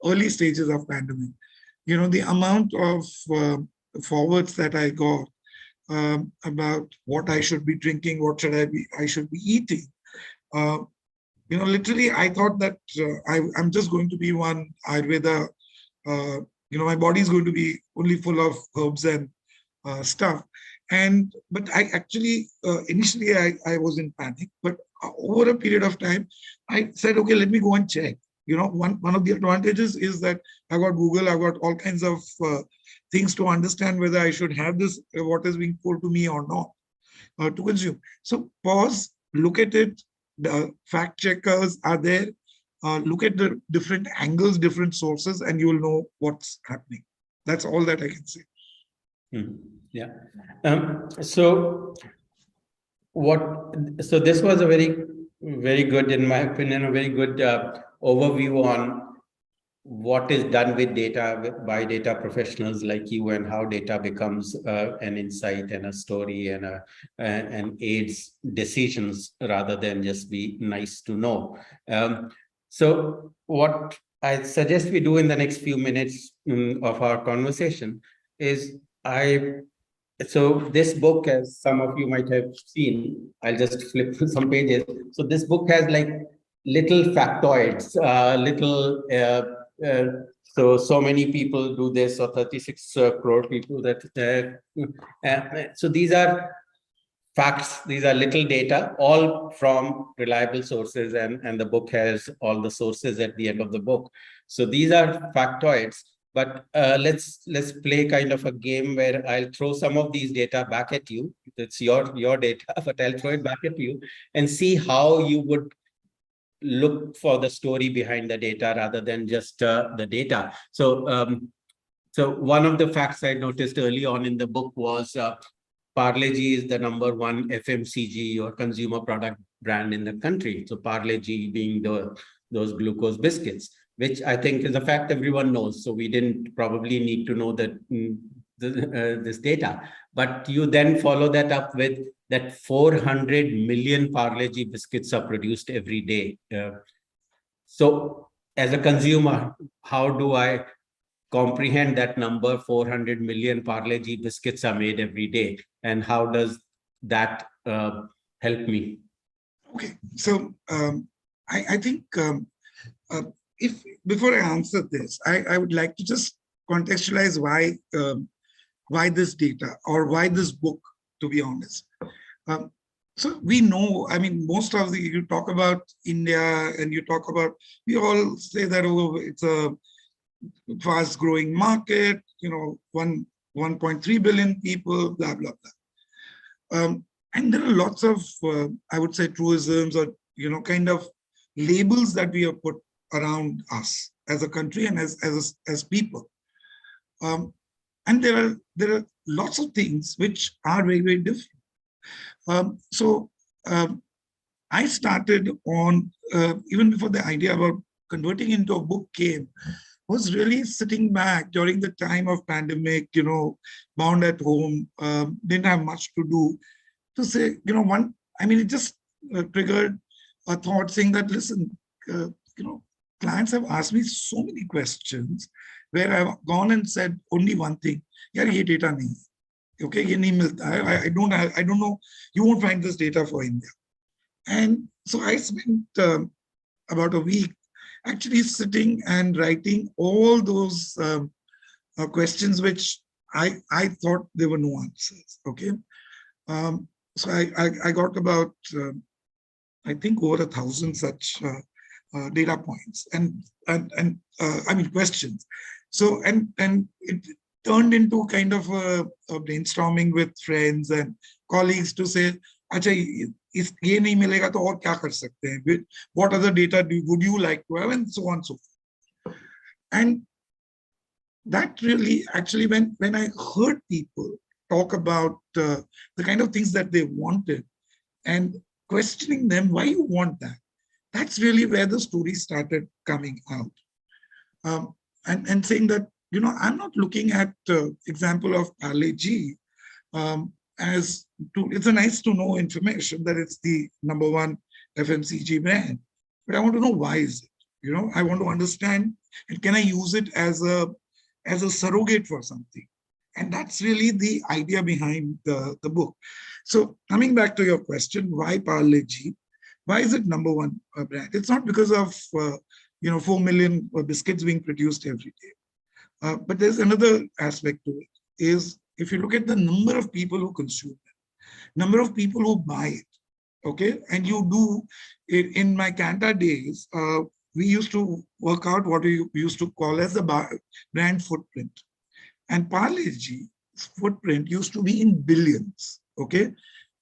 early stages of pandemic, the amount of forwards that I got about what I should be drinking, what I should be eating. Literally, I thought that I'm just going to be one Ayurveda. My body is going to be only full of herbs and stuff. But I actually, initially, I was in panic. But over a period of time, I said, okay, let me go and check. One of the advantages is that I got Google, I got all kinds of things to understand whether I should have this, what is being told to me or not, to consume. So pause, look at it. The fact checkers are there. Look at the different angles, different sources, and you will know what's happening. That's all that I can say. Yeah. So this was a very, very good, in my opinion, a very good overview on what is done with data by data professionals like you, and how data becomes an insight and a story and aids decisions rather than just be nice to know. So what I suggest we do in the next few minutes of our conversation is so this book, as some of you might have seen, I'll just flip through some pages. So this book has like little factoids, little so many people do this, or 36 crore people so these are facts, these are little data, all from reliable sources, and the book has all the sources at the end of the book. So these are factoids, but let's play kind of a game where I'll throw some of these data back at you. It's your data, but I'll throw it back at you and see how you would look for the story behind the data rather than just the data. So one of the facts I noticed early on in the book was Parle-G is the #1 FMCG or consumer product brand in the country. So Parle-G being those glucose biscuits, which I think is a fact everyone knows. So we didn't probably need to know that this data. But you then follow that up with that 400 million Parle-G biscuits are produced every day. So as a consumer, how do I comprehend that number? 400 million Parle-G biscuits are made every day, and how does that help me? Okay, so I think if before I answer this, I would like to just contextualize why this data or why this book, to be honest. So we know, I mean, most of you talk about India and you talk about, we all say that, oh, it's a fast growing market, 1.3 billion people, blah, blah, blah. And there are lots of, I would say, truisms or, kind of labels that we have put around us as a country and as people. And there are lots of things which are very, very different. So I started on, even before the idea about converting into a book came, was really sitting back during the time of pandemic, bound at home, didn't have much to do, to say, it just triggered a thought saying that, listen, clients have asked me so many questions where I've gone and said only one thing, yaar, ye data nahi. Okay, ye nahi milta. I don't know, you won't find this data for India. And so I spent about a week actually sitting and writing all those questions which I thought there were no answers. Okay, so I got about I think over 1,000 such data points and questions. So and it turned into kind of a brainstorming with friends and colleagues to say, "Acha, ye nahi milega to aur kya kar sakte hain? What other data would you like to have?" and so on and so forth. And that really actually when I heard people talk about the kind of things that they wanted and questioning them, why you want that? That's really where the story started coming out. And saying that, I'm not looking at example of Parle-G as to, it's a nice to know information that it's the #1 FMCG brand, but I want to know why is it? I want to understand, and can I use it as a surrogate for something? And that's really the idea behind the book. So coming back to your question, why Parle-G? Why is it #1 brand? It's not because of 4 million biscuits being produced every day. But there's another aspect to it, is if you look at the number of people who consume it, number of people who buy it, okay? And you do, in my Canada days, we used to work out what we used to call as the brand footprint. And Parle-G's footprint used to be in billions, okay?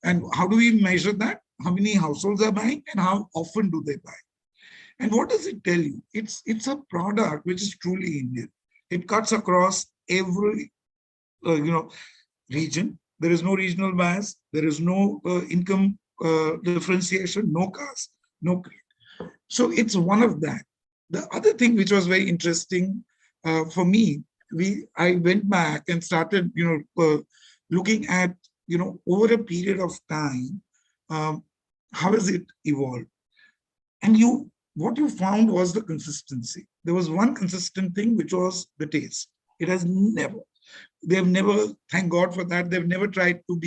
And how do we measure that? How many households are buying and how often do they buy? And what does it tell you? It's a product which is truly Indian. It cuts across every, region. There is no regional bias. There is no income differentiation, no caste, no creed. So it's one of that. The other thing which was very interesting for me, I went back and started, looking at, over a period of time, how has it evolved? And what you found was the consistency. There was one consistent thing, which was the taste. It has never, they've never, thank God for that, they've never tried to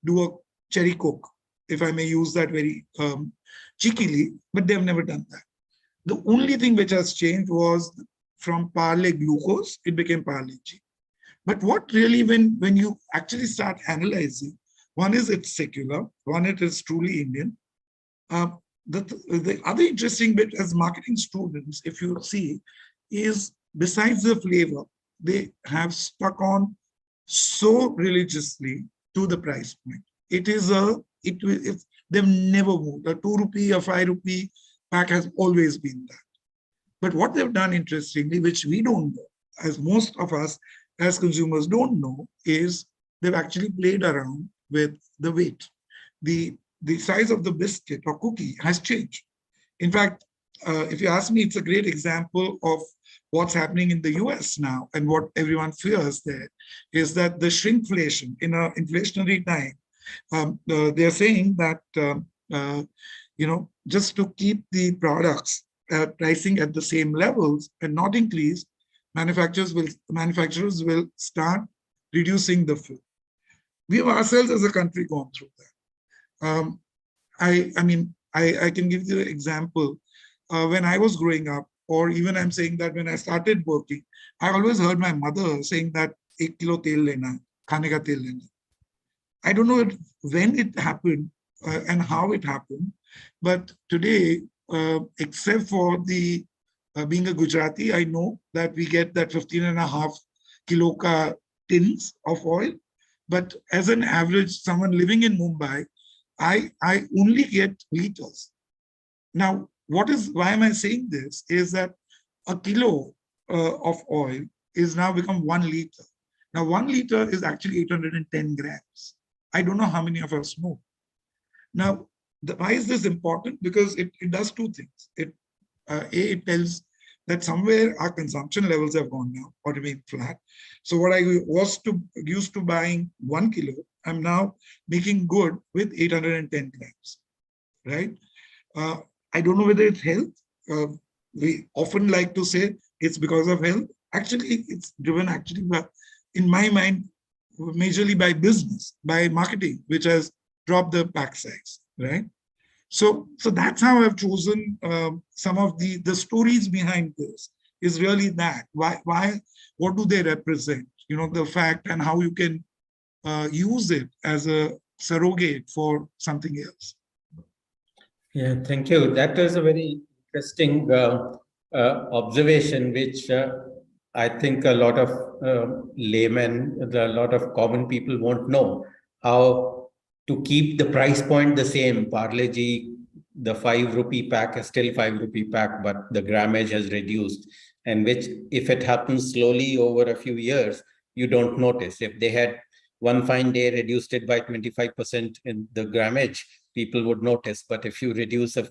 do a cherry coke, if I may use that very cheekily, but they've never done that. The only thing which has changed was from Parle Glucose, it became Parle G. But what really, when you actually start analyzing, one is it's secular, one it is truly Indian. The other interesting bit as marketing students, if you see, is besides the flavor, they have stuck on so religiously to the price point. They've never moved. A 2 rupee, a 5 rupee pack has always been that. But what they've done interestingly, which we don't know, as most of us as consumers don't know, is they've actually played around with the weight. The size of the biscuit or cookie has changed. In fact, if you ask me, it's a great example of what's happening in the US now, and what everyone fears there is that the shrinkflation in an inflationary time, they're saying that just to keep the products pricing at the same levels and not increase, manufacturers will start reducing the fill. We have ourselves as a country gone through that. I can give you an example. When I was growing up, or even I'm saying that when I started working, I always heard my mother saying that 1 kilo tel lena, khane ka tel lena. I don't know when it happened and how it happened, but today, except for the being a Gujarati, I know that we get that 15.5 kilo ka tins of oil. But as an average, someone living in Mumbai, I only get liters. Now, why am I saying this? Is that a kilo of oil is now become 1 liter. Now, 1 liter is actually 810 grams. I don't know how many of us know. Now, why is this important? Because it does two things. It tells that somewhere our consumption levels have gone down or remain flat. So what I used to buying 1 kilo, I'm now making good with 810 grams, right? I don't know whether it's health. We often like to say it's because of health. Actually, it's driven by, in my mind, majorly by business, by marketing, which has dropped the pack size, right? So that's how I've chosen some of the stories behind this is really that. Why, what do they represent? The fact and how you can use it as a surrogate for something else. Yeah, thank you. That is a very interesting observation, which I think a lot of laymen, a lot of common people won't know how to keep the price point the same. Parle G, the 5 rupee pack is still 5 rupee pack, but the grammage has reduced, and which, if it happens slowly over a few years, you don't notice. If they had one fine day reduced it by 25% in the grammage, people would notice. But if you reduce a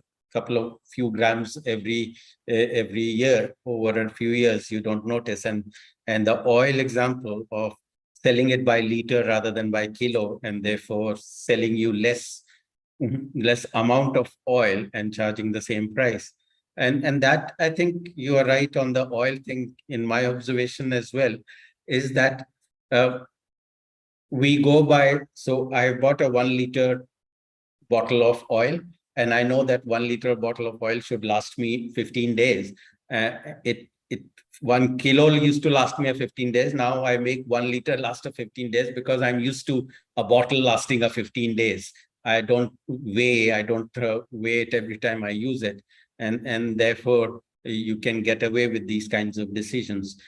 few grams every year over a few years, you don't notice. And the oil example of selling it by liter rather than by kilo, and therefore selling you less amount of oil and charging the same price. And that, I think you are right on the oil thing. In my observation as well, is that we go by, so I bought a 1 liter bottle of oil, and I know that 1 liter bottle of oil should last me 15 days. 1 kilo used to last me 15 days. Now I make 1 liter last 15 days because I'm used to a bottle lasting 15 days. I don't weigh it every time I use it. And therefore you can get away with these kinds of decisions.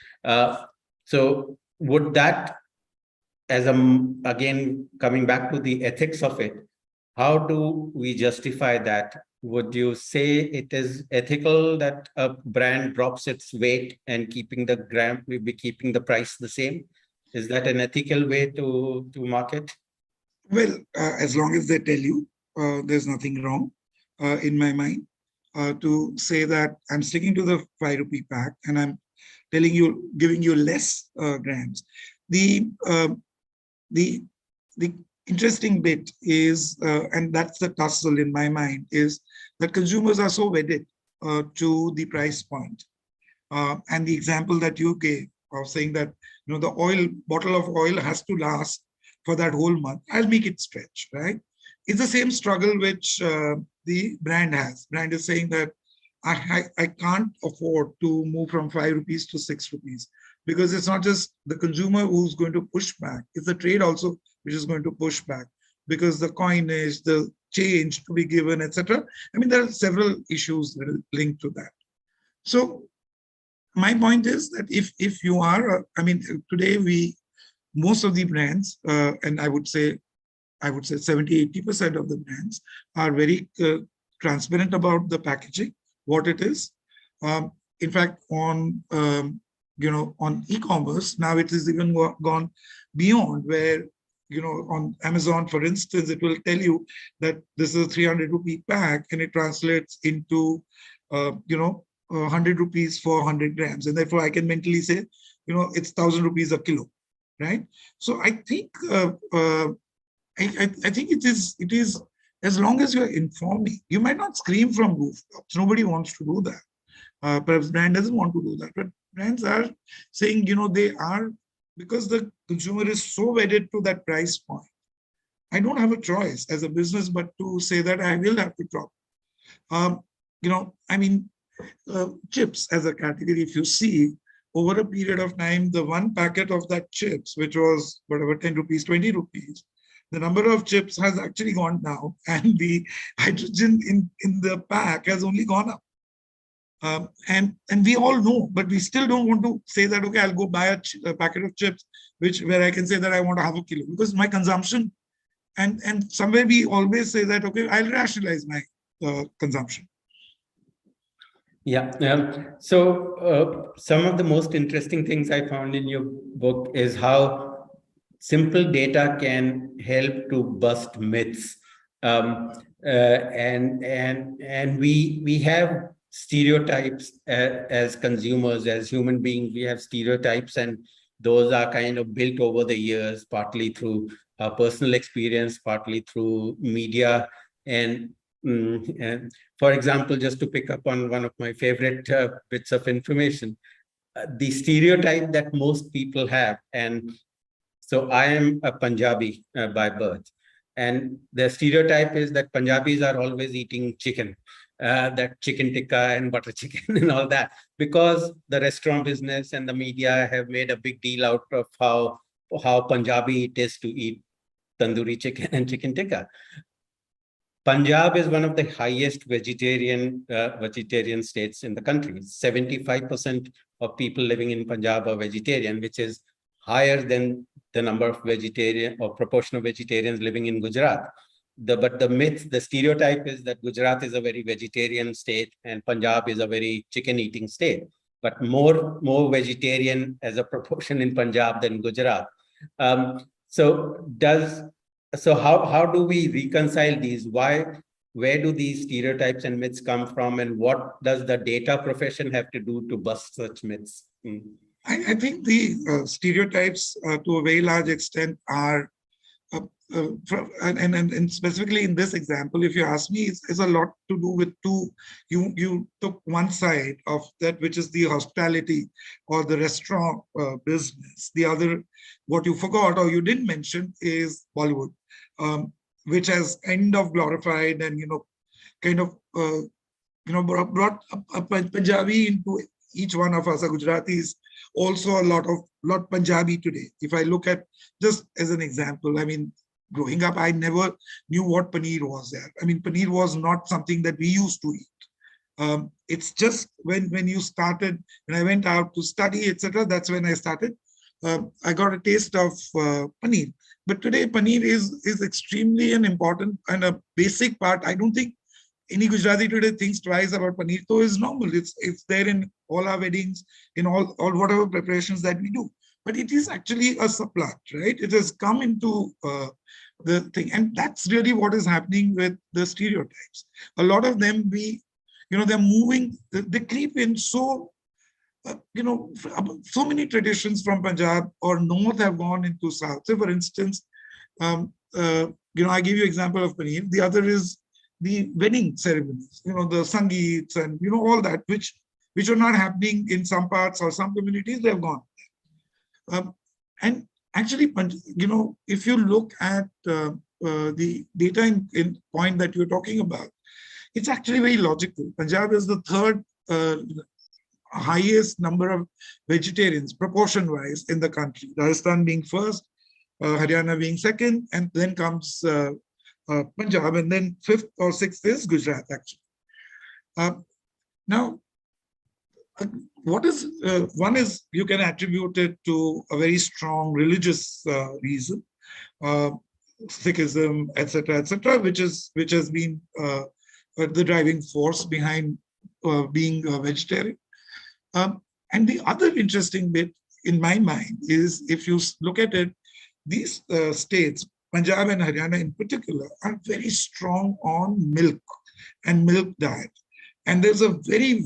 So would that, again, coming back to the ethics of it, how do we justify that? Would you say it is ethical that a brand drops its weight and keeping the price the same? Is that an ethical way to market? Well, as long as they tell you, there's nothing wrong in my mind to say that I'm sticking to the 5 rupee pack and I'm giving you less grams. The interesting bit is, and that's the tussle in my mind, is that consumers are so wedded to the price point. And the example that you gave of saying that the bottle of oil has to last for that whole month, I'll make it stretch, right? It's the same struggle which the brand has. Brand is saying that I can't afford to move from 5 rupees to 6 rupees, because it's not just the consumer who's going to push back, it's the trade also which is going to push back, because the coinage, the change to be given, etc. I mean, there are several issues that are linked to that. So my point is that if you are, I mean, today most of the brands, and I would say 70-80% of the brands are very transparent about the packaging, what it is. In fact, on on e-commerce now, it is even gone beyond, where on Amazon, for instance, it will tell you that this is a 300 rupee pack, and it translates into 100 rupees for 100 grams, and therefore I can mentally say it's 1,000 rupees a kilo, right? So I think I think it is as long as you're informing, you might not scream from rooftops. Nobody wants to do that. Perhaps brand doesn't want to do that, but brands are saying, they are, because the consumer is so wedded to that price point. I don't have a choice as a business but to say that I will have to drop. I mean, chips as a category, if you see, over a period of time, the one packet of that chips, which was whatever, 10 rupees, 20 rupees, the number of chips has actually gone down, and the hydrogen in the pack has only gone up. And we all know, but we still don't want to say that, okay, I'll go buy a packet of chips, where I can say that I want to have a kilo, because my consumption, and somewhere we always say that, okay, I'll rationalize my consumption. Yeah. So some of the most interesting things I found in your book is how simple data can help to bust myths. And we have stereotypes as consumers, as human beings. We have stereotypes, and those are kind of built over the years, partly through our personal experience, partly through media. And for example, just to pick up on one of my favorite bits of information, the stereotype that most people have, and so I am a Punjabi by birth, and the stereotype is that Punjabis are always eating chicken, that chicken tikka and butter chicken and all that, because the restaurant business and the media have made a big deal out of how Punjabi it is to eat tandoori chicken and chicken tikka. Punjab is one of the highest vegetarian states in the country. 75% of people living in Punjab are vegetarian, which is higher than the number of vegetarian or proportion of vegetarians living in Gujarat. But the myth, the stereotype is that Gujarat is a very vegetarian state and Punjab is a very chicken-eating state. But more vegetarian as a proportion in Punjab than Gujarat. So how do we reconcile these? Where do these stereotypes and myths come from, and what does the data profession have to do to bust such myths? I think the stereotypes to a very large extent are, and specifically in this example, if you ask me, is a lot to do with two. You took one side of that, which is the hospitality or the restaurant business. The other, what you forgot or you didn't mention, is Bollywood, which has kind of glorified and kind of brought a Punjabi into each one of us. A Gujarati is also a lot Punjabi today. If I look at, just as an example, I mean, growing up, I never knew what paneer was there. I mean, paneer was not something that we used to eat. It's just when you started, when I went out to study, etc., that's when I started. I got a taste of paneer. But today, paneer is extremely an important and a basic part. I don't think any Gujarati today thinks twice about paneer. So it's normal. It's there in all our weddings, in all whatever preparations that we do. But it is actually a supplant, right? It has come into the thing. And that's really what is happening with the stereotypes. A lot of them, they're moving, they creep in so, so many traditions from Punjab or North have gone into South. So for instance, I give you example of paneer. The other is the wedding ceremonies, the sangeets and, all that, which are not happening in some parts or some communities, they have gone. And actually, if you look at the data in point that you're talking about, it's actually very logical. Punjab is the third highest number of vegetarians proportion-wise in the country. Rajasthan being first, Haryana being second, and then comes Punjab, and then fifth or sixth is Gujarat, actually. Now, what is one is you can attribute it to a very strong religious reason, Sikhism, etc., which has been the driving force behind being a vegetarian. And the other interesting bit in my mind is, if you look at it, these states, Punjab and Haryana in particular, are very strong on milk and milk diet. And there's a very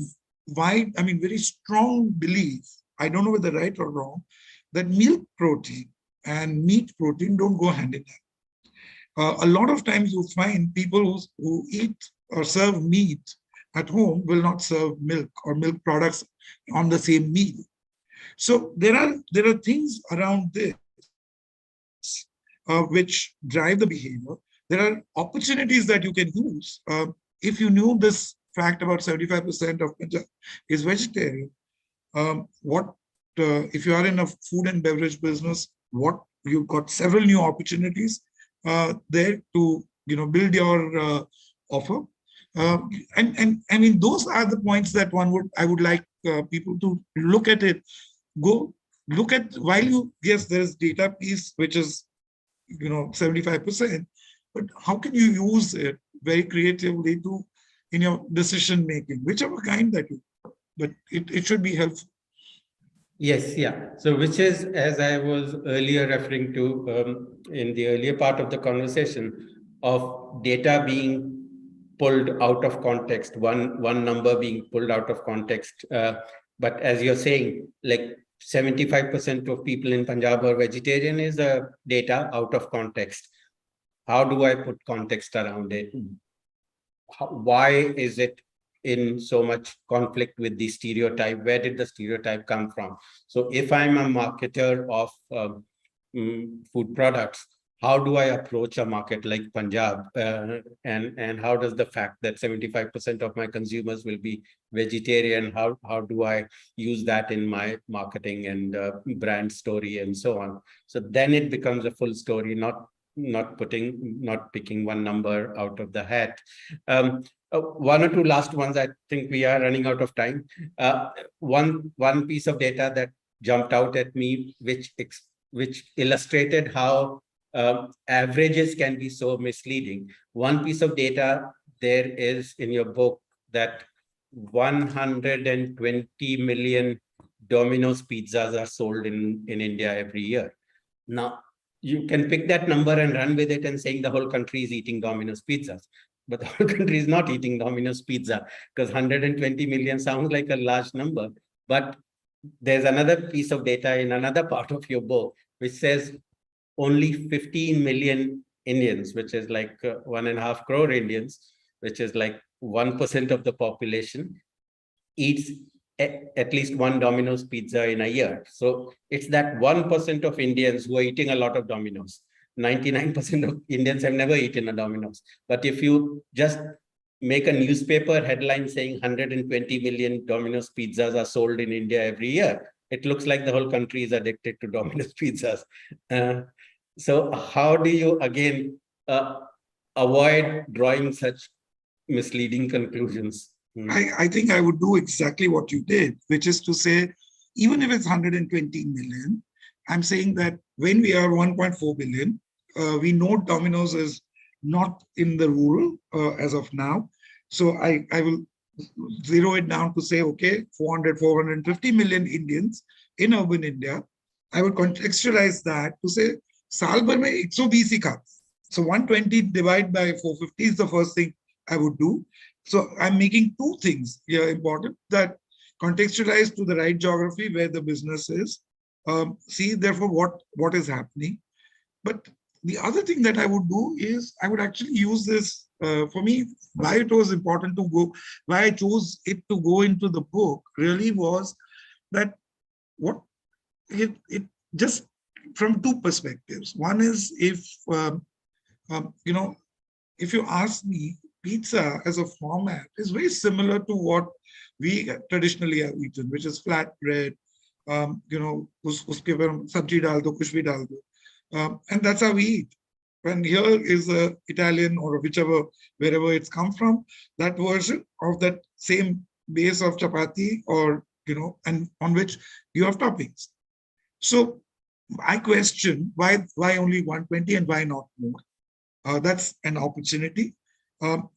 very strong belief, I don't know whether right or wrong, that milk protein and meat protein don't go hand in hand. A lot of times you find people who eat or serve meat at home will not serve milk or milk products on the same meal. So there are things around this which drive the behavior. There are opportunities that you can use. If you knew this fact about 75% of Punjab is vegetarian, if you are in a food and beverage business, you've got several new opportunities there to build your offer. And I mean, those are the points that I would like people to look at it. Go look at, yes, there is data piece, which is 75%, but how can you use it very creatively in your decision making, whichever kind that you, but it should be helpful. Yes, yeah. So which is, as I was earlier referring to in the earlier part of the conversation, of data being pulled out of context, one number being pulled out of context. But as you're saying, like 75% of people in Punjab are vegetarian is data out of context. How do I put context around it? Why is it in so much conflict with the stereotype? Where did the stereotype come from? So if I'm a marketer of food products, how do I approach a market like Punjab? And how does the fact that 75% of my consumers will be vegetarian, how do I use that in my marketing and brand story and so on? So then it becomes a full story, not picking one number out of the hat. One or two last ones. I think we are running out of time. One piece of data that jumped out at me, which illustrated how averages can be so misleading. One piece of data there is in your book that 120 million Domino's pizzas are sold in India every year. Now, you can pick that number and run with it and saying the whole country is eating Domino's pizzas. But the whole country is not eating Domino's pizza, because 120 million sounds like a large number. But there's another piece of data in another part of your book, which says only 15 million Indians, which is like 1.5 crore Indians, which is like 1% of the population, eats at least one Domino's pizza in a year. So it's that 1% of Indians who are eating a lot of Domino's. 99% of Indians have never eaten a Domino's. But if you just make a newspaper headline saying 120 million Domino's pizzas are sold in India every year, it looks like the whole country is addicted to Domino's pizzas. So how do you, again, avoid drawing such misleading conclusions? I think I would do exactly what you did, which is to say, even if it's 120 million, I'm saying that when we are 1.4 billion, we know Domino's is not in the rural as of now. So I will zero it down to say, okay, 450 million Indians in urban India. I would contextualize that to say, saal bhar mein 120 khate. So 120 divided by 450 is the first thing I would do. So I'm making two things here important, that contextualize to the right geography where the business is. See, therefore, what is happening. But the other thing that I would do is I would actually use this, for me, why it was important to go, why I chose it to go into the book really was that it just from two perspectives. One is if you ask me, pizza as a format is very similar to what we traditionally have eaten, which is flat bread, uske par sabji dal do, kuch bhi dal do. And that's how we eat. And here is a Italian or whichever, wherever it's come from, that version of that same base of chapati or, and on which you have toppings. So I question why only 120 and why not more? That's an opportunity.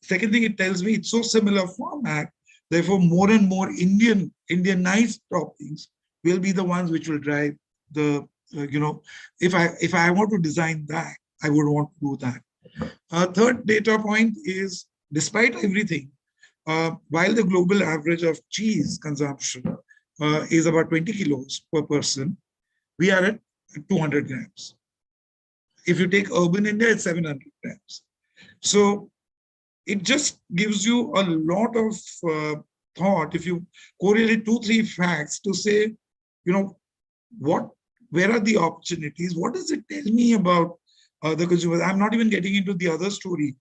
Second thing, it tells me it's so similar format. Therefore, more and more Indianized toppings will be the ones which will drive the, if I want to design that, I would want to do that. Third data point is, despite everything, while the global average of cheese consumption is about 20 kilos per person, we are at 200 grams. If you take urban India, it's 700 grams. So it just gives you a lot of thought. If you correlate 2-3 facts to say, where are the opportunities? What does it tell me about the consumers? I'm not even getting into the other story,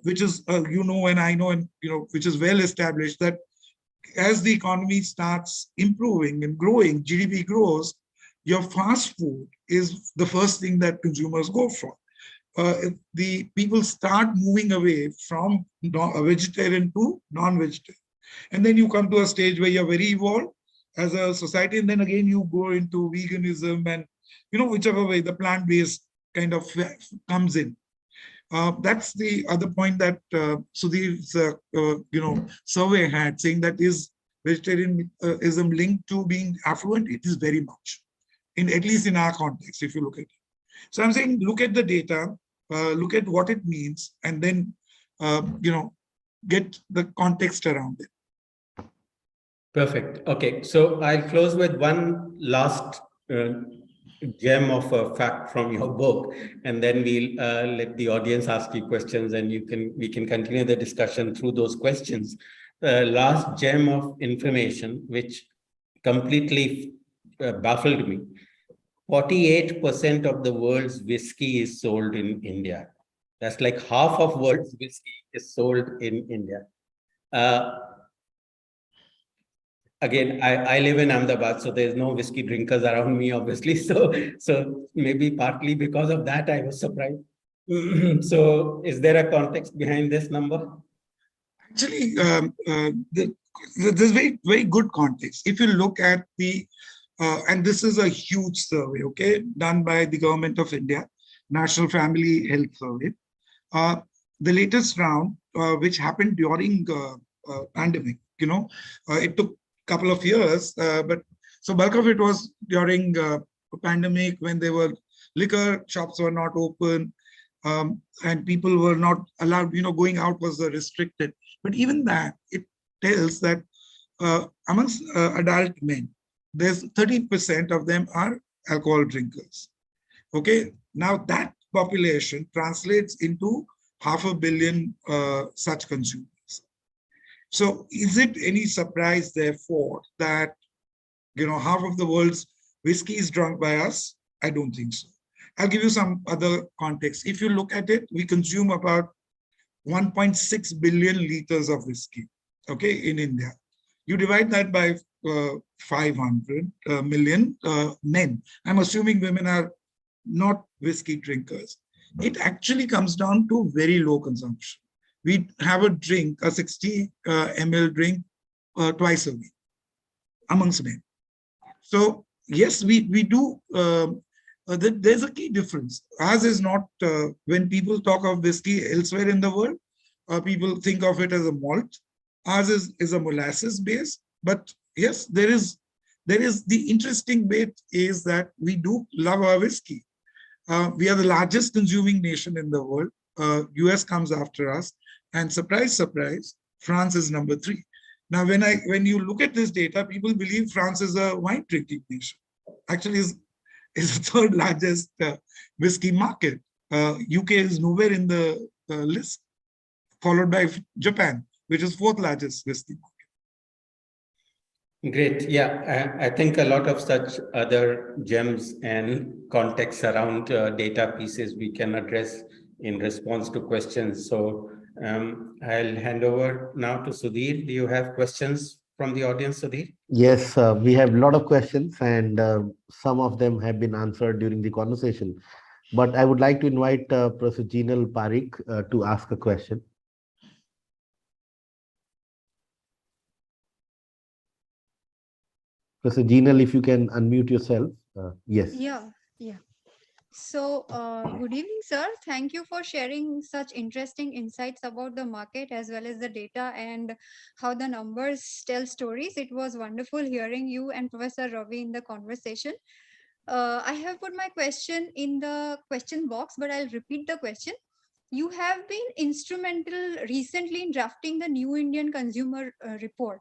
which is, and I know, and, which is well established, that as the economy starts improving and growing, GDP grows, your fast food is the first thing that consumers go for. If the people start moving away from vegetarian to non-vegetarian, and then you come to a stage where you're very evolved as a society, and then again you go into veganism and, whichever way the plant-based kind of comes in. That's the other point that Sudhir's, survey had, saying that is vegetarianism linked to being affluent? It is very much, at least in our context, if you look at it. So I'm saying, look at the data, look at what it means, and then, get the context around it. Perfect. Okay, so I'll close with one last gem of a fact from your book, and then we'll let the audience ask you questions, and we can continue the discussion through those questions. Last gem of information, which completely baffled me. 48% of the world's whiskey is sold in India. That's like half of world's whiskey is sold in India. Again, I live in Ahmedabad, so there's no whiskey drinkers around me, obviously. So maybe partly because of that, I was surprised. So is there a context behind this number? Actually, there's very, very good context. If you look at the, and this is a huge survey, okay, done by the Government of India, National Family Health Survey. The latest round, which happened during pandemic, it took couple of years, but so bulk of it was during pandemic, when there were liquor shops were not open, and people were not allowed, going out was restricted. But even that, it tells that amongst adult men, there's 30% of them are alcohol drinkers. Okay, now that population translates into 500 million such consumers. So is it any surprise, therefore, that, half of the world's whiskey is drunk by us? I don't think so. I'll give you some other context. If you look at it, we consume about 1.6 billion liters of whiskey, okay, in India. You divide that by 500 million men. I'm assuming women are not whiskey drinkers. It actually comes down to very low consumption. We have a drink, a 60 ml drink twice a week amongst men. So yes, we do. There's a key difference. Ours is not, when people talk of whiskey elsewhere in the world, people think of it as a malt. Ours is a molasses base. But yes, there is the interesting bit is that we do love our whiskey. We are the largest consuming nation in the world. US comes after us. And surprise, surprise, France is number 3. Now, when you look at this data, people believe France is a wine drinking nation. Actually, is the 3rd largest whiskey market. UK is nowhere in the list, followed by Japan, which is 4th largest whiskey market. Great. Yeah, I think a lot of such other gems and context around data pieces we can address in response to questions. So I'll hand over now to Sudhir. Do you have questions from the audience, Sudhir? Yes, we have a lot of questions, and some of them have been answered during the conversation. But I would like to invite Professor Jinal Parikh to ask a question. Professor Jinal, if you can unmute yourself. Yes. Yeah. So, good evening, sir. Thank you for sharing such interesting insights about the market as well as the data and how the numbers tell stories. It was wonderful hearing you and Professor Ravi in the conversation. I have put my question in the question box, but I'll repeat the question. You have been instrumental recently in drafting the New Indian Consumer Report,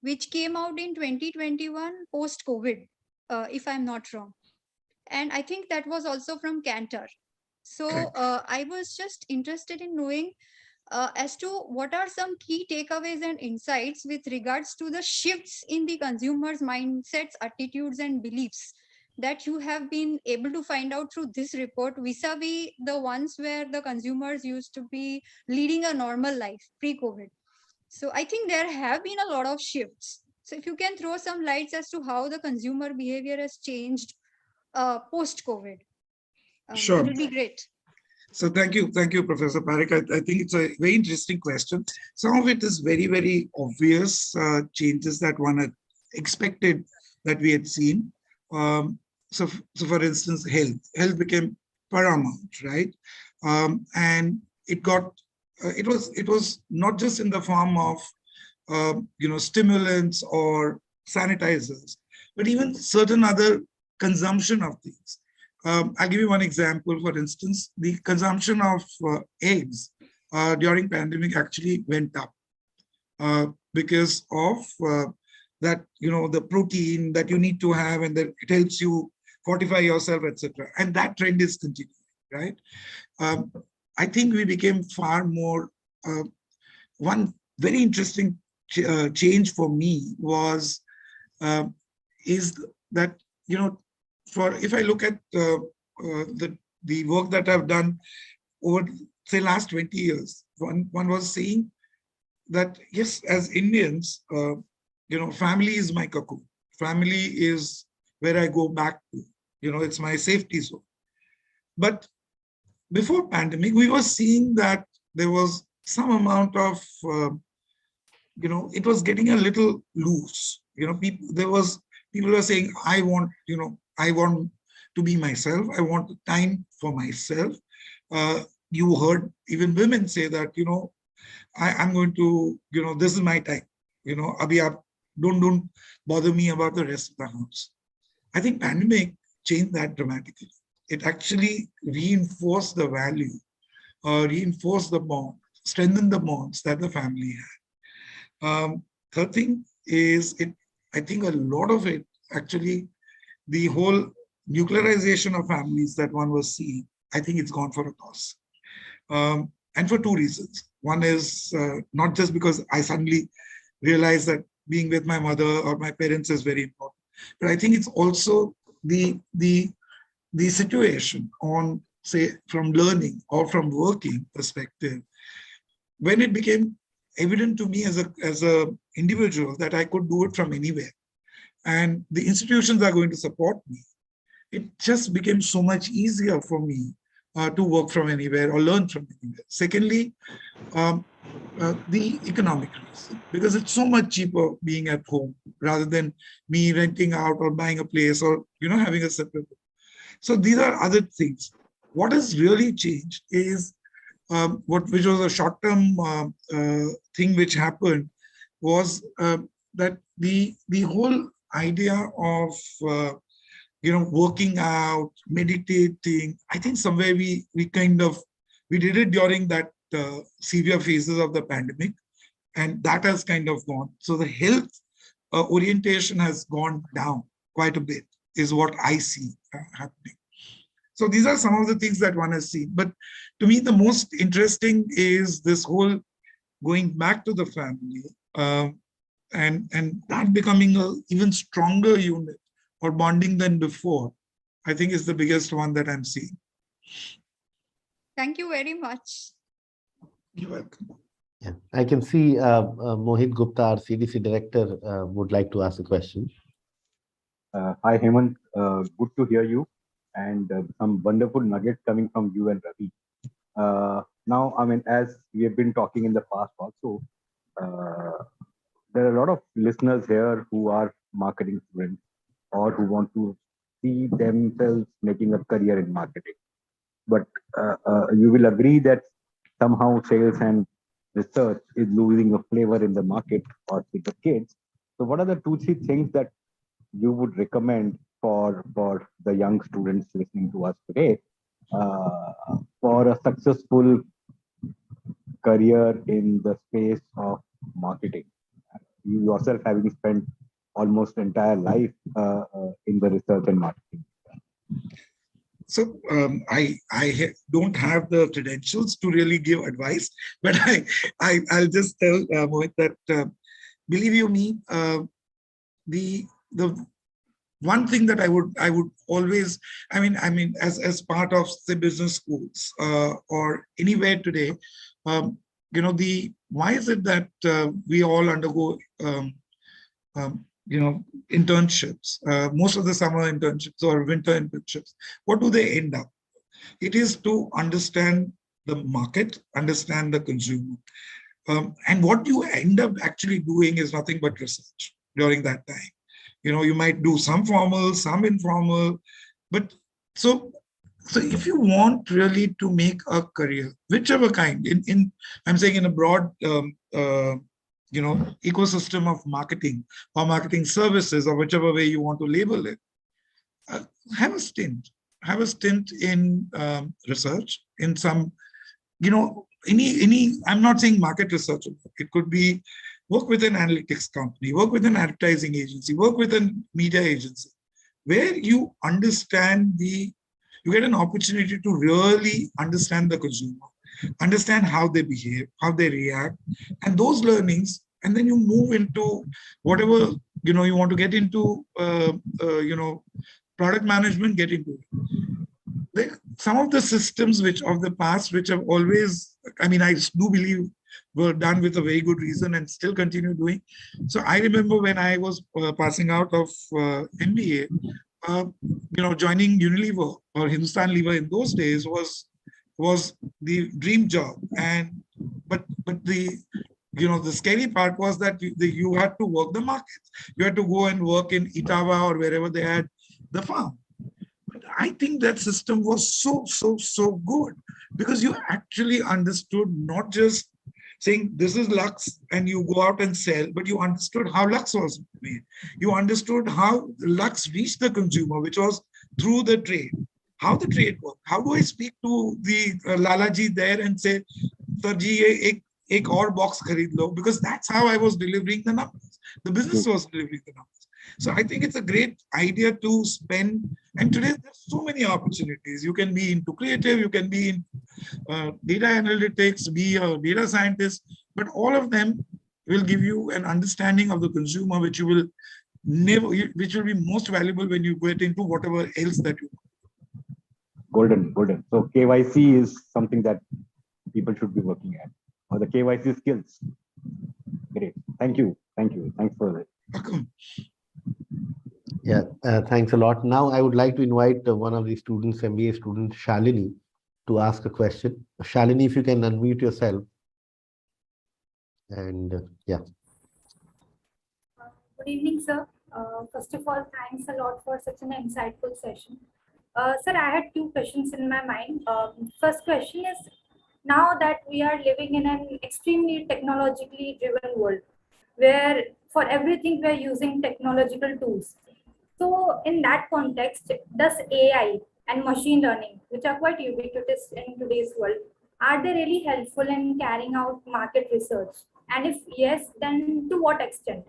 which came out in 2021 post COVID, if I'm not wrong. And I think that was also from Cantor. So Correct. I was just interested in knowing as to what are some key takeaways and insights with regards to the shifts in the consumers' mindsets, attitudes, and beliefs that you have been able to find out through this report vis-a-vis the ones where the consumers used to be leading a normal life pre-COVID. So I think there have been a lot of shifts. So if you can throw some lights as to how the consumer behavior has changed post-COVID, Sure. it will be great. So thank you, Professor Parekh. I think it's a very interesting question. Some of it is very, very obvious changes that one had expected that we had seen. So for instance, health became paramount, right? And it was not just in the form of stimulants or sanitizers, but even certain other consumption of things. I'll give you one example. For instance, the consumption of eggs during pandemic actually went up because of that, the protein that you need to have, and that it helps you fortify yourself, etc. And that trend is continuing, right? I think we became far more. One very interesting change for me was is that if I look at the work that I've done over say last 20 years, one was saying that yes, as Indians, family is my cocoon. Family is where I go back to. It's my safety zone. But before pandemic, we were seeing that there was some amount of it was getting a little loose. People were saying, I want to be myself. I want time for myself. You heard even women say that, I'm going to, this is my time. Abhi aap don't bother me about the rest of the house. I think pandemic changed that dramatically. It actually reinforced the value, reinforced the bond, strengthened the bonds that the family had. Third thing is, I think a lot of it, actually, the whole nuclearization of families that one was seeing, I think it's gone for a toss. And for two reasons. One is not just because I suddenly realized that being with my mother or my parents is very important, but I think it's also the situation on, say, from learning or from working perspective, when it became evident to me as a individual that I could do it from anywhere, and the institutions are going to support me, it just became so much easier for me to work from anywhere or learn from anywhere. Secondly, the economic reason, because it's so much cheaper being at home rather than me renting out or buying a place or having a separate. So these are other things. What has really changed is which was a short-term thing which happened was that the whole idea of working out, meditating. I think somewhere we did it during that severe phases of the pandemic, and that has kind of gone. So the health orientation has gone down quite a bit, is what I see happening. So these are some of the things that one has seen. But to me, the most interesting is this whole going back to the family and that becoming an even stronger unit or bonding than before, I think is the biggest one that I'm seeing. Thank you very much. You're welcome. Yeah, I can see Mohit Gupta, our CDC director, would like to ask a question. Hi, Hemant. Good to hear you, and some wonderful nuggets coming from you and Ravi. Now, I mean, as we have been talking in the past also, uh, there are a lot of listeners here who are marketing students or who want to see themselves making a career in marketing. But you will agree that somehow sales and research is losing a flavor in the market or with the kids. So, what are the two, three things that you would recommend for the young students listening to us today for a successful career in the space of marketing? You yourself having spent almost entire life in the research and marketing. So I don't have the credentials to really give advice, but I'll just tell Mohit that believe you me, the one thing that I would always, as part of the business schools or anywhere today, why is it that we all undergo internships, most of the summer internships or winter internships? What do they end up? It is to understand the market, understand the consumer. And what you end up actually doing is nothing but research during that time. You might do some formal, some informal, but so if you want really to make a career, whichever kind, I'm saying in a broad ecosystem of marketing or marketing services, or whichever way you want to label it, have a stint. Have a stint in research, in some, I'm not saying market research. It could be work with an analytics company, work with an advertising agency, work with a media agency, where you understand you get an opportunity to really understand the consumer, understand how they behave, how they react, and those learnings, and then you move into whatever, you want to get into, product management, get into it. Some of the systems which of the past, which have always, I do believe were done with a very good reason and still continue doing. So I remember when I was passing out of MBA, joining Unilever or Hindustan Lever in those days was the dream job. But the the scary part was that you had to work the markets. You had to go and work in Itawa or wherever they had the farm. But I think that system was so good, because you actually understood not just saying this is Lux and you go out and sell, but you understood how Lux was made. You understood how Lux reached the consumer, which was through the trade. How the trade worked. How do I speak to the Lalaji there and say, Sarji, ek aur box kharid lo? Because that's how I was delivering the numbers. The business was delivering the numbers. So I think it's a great idea to spend. And today there's so many opportunities. You can be into creative, you can be in data analytics, be a data scientist, but all of them will give you an understanding of the consumer, which you will which will be most valuable when you get into whatever else that you want. Golden. So KYC is something that people should be working at, or the KYC skills. Great. Thank you. Thanks for it. Welcome. Yeah, thanks a lot. Now I would like to invite one of the students, MBA student, Shalini, to ask a question. Shalini, if you can unmute yourself. And yeah. Good evening, sir. First of all, thanks a lot for such an insightful session. Sir, I had two questions in my mind. First question is, now that we are living in an extremely technologically driven world, where for everything we are using technological tools. So in that context, does AI and machine learning, which are quite ubiquitous in today's world, are they really helpful in carrying out market research? And if yes, then to what extent?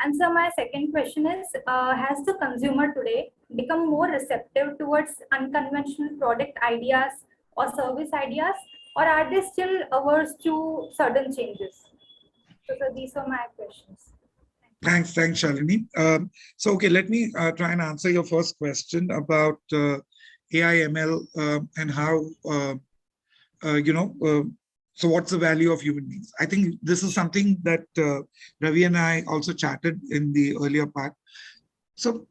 And so my second question is, has the consumer today become more receptive towards unconventional product ideas or service ideas, or are they still averse to certain changes? So these are my questions. Thanks, Shalini. So, okay, let me try and answer your first question about AI, ML, and how, So what's the value of human beings? I think this is something that Ravi and I also chatted in the earlier part. So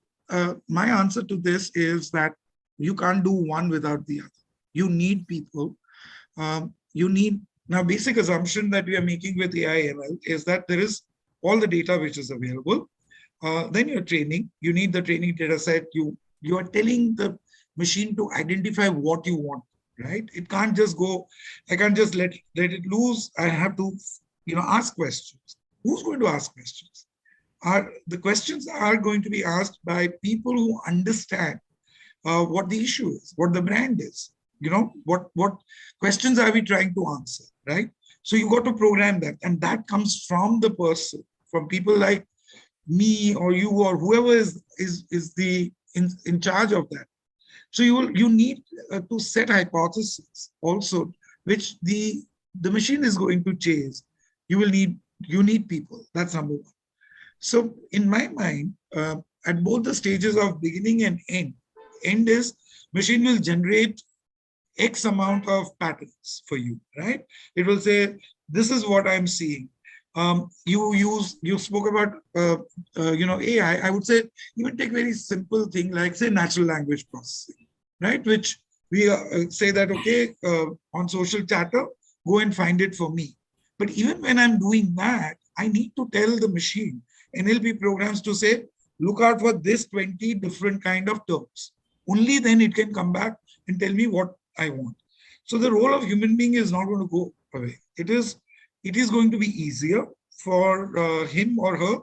my answer to this is that you can't do one without the other. You need people. You need, now basic assumption that we are making with AI ML is that there is all the data which is available. Then you're training, you need the training data set. You are telling the machine to identify what you want, right? It can't just go, I can't just let it loose. I have to, ask questions. Who's going to ask questions? The questions are going to be asked by people who understand what the issue is, what the brand is. What questions are we trying to answer, right? So you got to program that, and that comes from the person, from people like me or you or whoever is the in charge of that. So you need to set hypotheses also, which the machine is going to chase. You need people. That's number one. So in my mind, at both the stages of beginning and end is machine will generate X amount of patterns for you, right? It will say, this is what I'm seeing. You spoke about, AI. I would say even take very simple thing like say natural language processing, right? Which we say that, okay, on social chatter, go and find it for me. But even when I'm doing that, I need to tell the machine, NLP programs to say, look out for this 20 different kind of terms. Only then it can come back and tell me what I want. So the role of human being is not going to go away. It is going to be easier for him or her,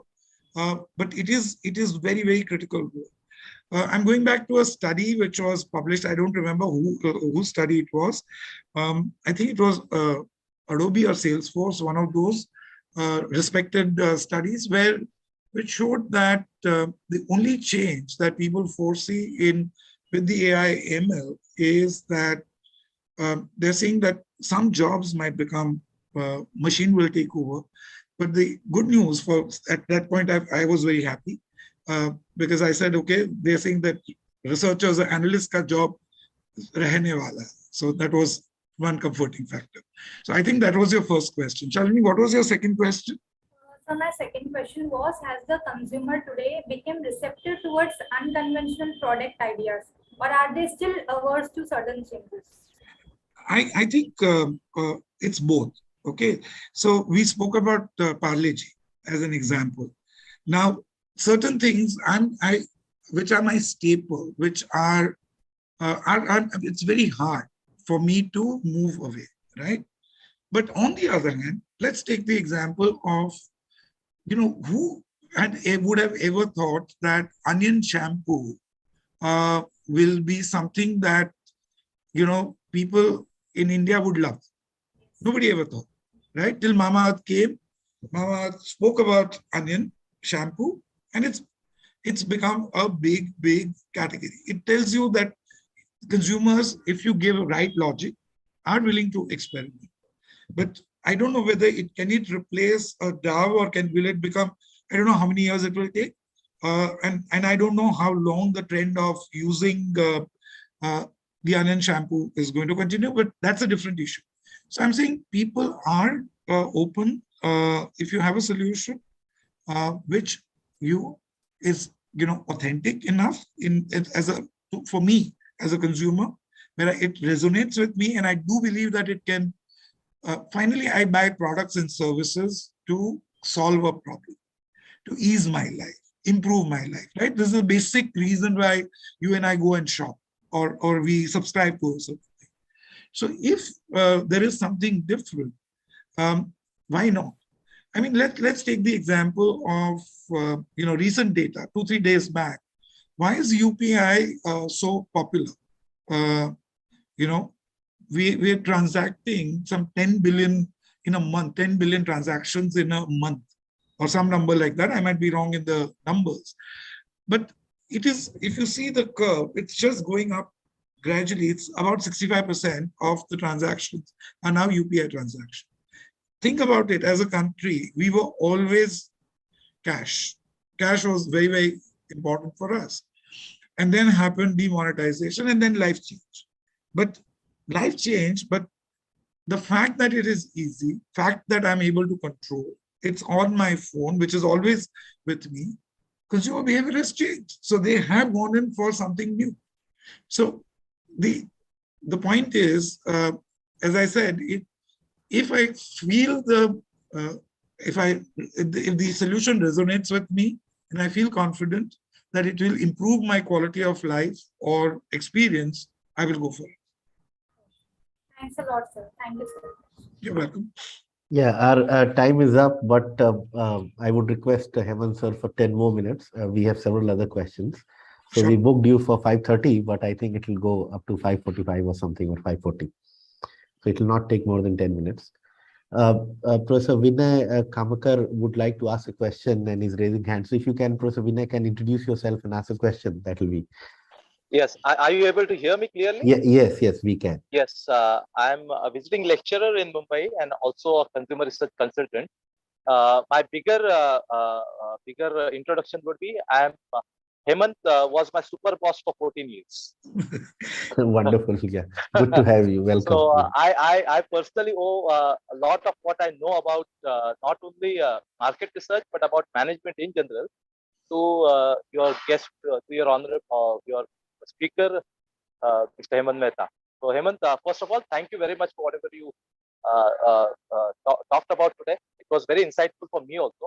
but it is very, very critical. I'm going back to a study which was published. I don't remember who study it was. I think it was Adobe or Salesforce, one of those respected studies which showed that the only change that people foresee with the AI ML is that they're saying that some jobs might become machine will take over. But the good news at that point, I was very happy because I said, okay, they're saying that researchers or analysts ka job rehne wala. So that was one comforting factor. So I think that was your first question. Shalini, what was your second question? So my second question was, has the consumer today become receptive towards unconventional product ideas, or are they still averse to sudden changes? I think it's both. Okay, so we spoke about Parle-G as an example. Now, certain things which are my staple, which are it's very hard for me to move away, right? But on the other hand, let's take the example of, who would have ever thought that onion shampoo will be something that, people in India would love. Nobody ever thought, right? Till Mama came, Mama spoke about onion shampoo, and it's become a big, big category. It tells you that consumers, if you give right logic, are willing to experiment. But I don't know whether can it replace a Dove, or will it become, I don't know how many years it will take. And I don't know how long the trend of using the onion shampoo is going to continue, but that's a different issue. So I'm saying people are open if you have a solution which is authentic enough for me as a consumer, where it resonates with me, and I do believe that it can. Finally, I buy products and services to solve a problem, to ease my life, improve my life. Right? This is a basic reason why you and I go and shop, or we subscribe to something. So if there is something different, why not? I mean, let's take the example of recent data, 2-3 days back. Why is UPI so popular? We're transacting some 10 billion in a month, 10 billion transactions in a month, or some number like that. I might be wrong in the numbers, but it is, if you see the curve, it's just going up gradually. It's about 65% of the transactions are now UPI transactions. Think about it. As a country, we were always cash. Cash was very, very important for us. And then happened demonetization, and then life changed. But life changed, but the fact that it is easy, fact that I'm able to control, it's on my phone, which is always with me, consumer behavior has changed. So they have gone in for something new. So the point is, as I said, if I feel if the solution resonates with me and I feel confident that it will improve my quality of life or experience, I will go for it. Thanks a lot, sir. Thank you so much. You're welcome. Yeah, our time is up, but I would request Hemant sir for 10 more minutes. We have several other questions. So Sure. we booked you for 5:30, but I think it will go up to 5:45 or something, or 5:40. So it will not take more than 10 minutes. Professor Vinay Kamakar would like to ask a question and is raising hand. So if you can, Professor Vinay, can introduce yourself and ask a question, that will be. Yes, are you able to hear me clearly? Yeah, yes, we can. Yes, I'm a visiting lecturer in Mumbai and also a consumer research consultant. My bigger introduction would be Hemant was my super boss for 14 years. Wonderful. Yeah, good to have you. Welcome. So Yeah. I personally owe a lot of what I know about not only market research but about management in general to your guest, to your honorable, your speaker, Mr. Hemant Mehta. So Hemant, first of all, thank you very much for whatever you talked about today. It was very insightful for me also.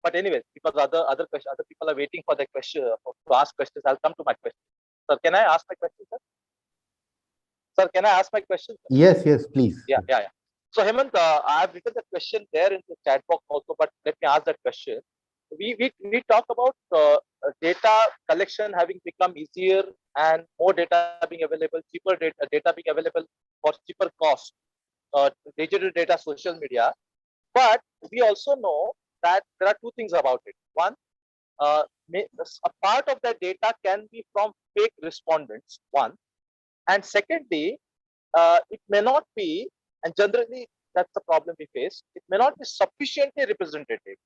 But anyways, because other people are waiting for their question to ask questions, I'll come to my question. Sir, can I ask my question, sir? Sir, can I ask my question? Yes, please. Yeah. So Hemant, I've written the question there in the chat box also, but let me ask that question. We talk about data collection having become easier and more data being available, cheaper data being available for cheaper cost, digital data, social media. But we also know that there are two things about it. One, a part of that data can be from fake respondents. One, and secondly, it may not be, and generally that's the problem we face. It may not be sufficiently representative.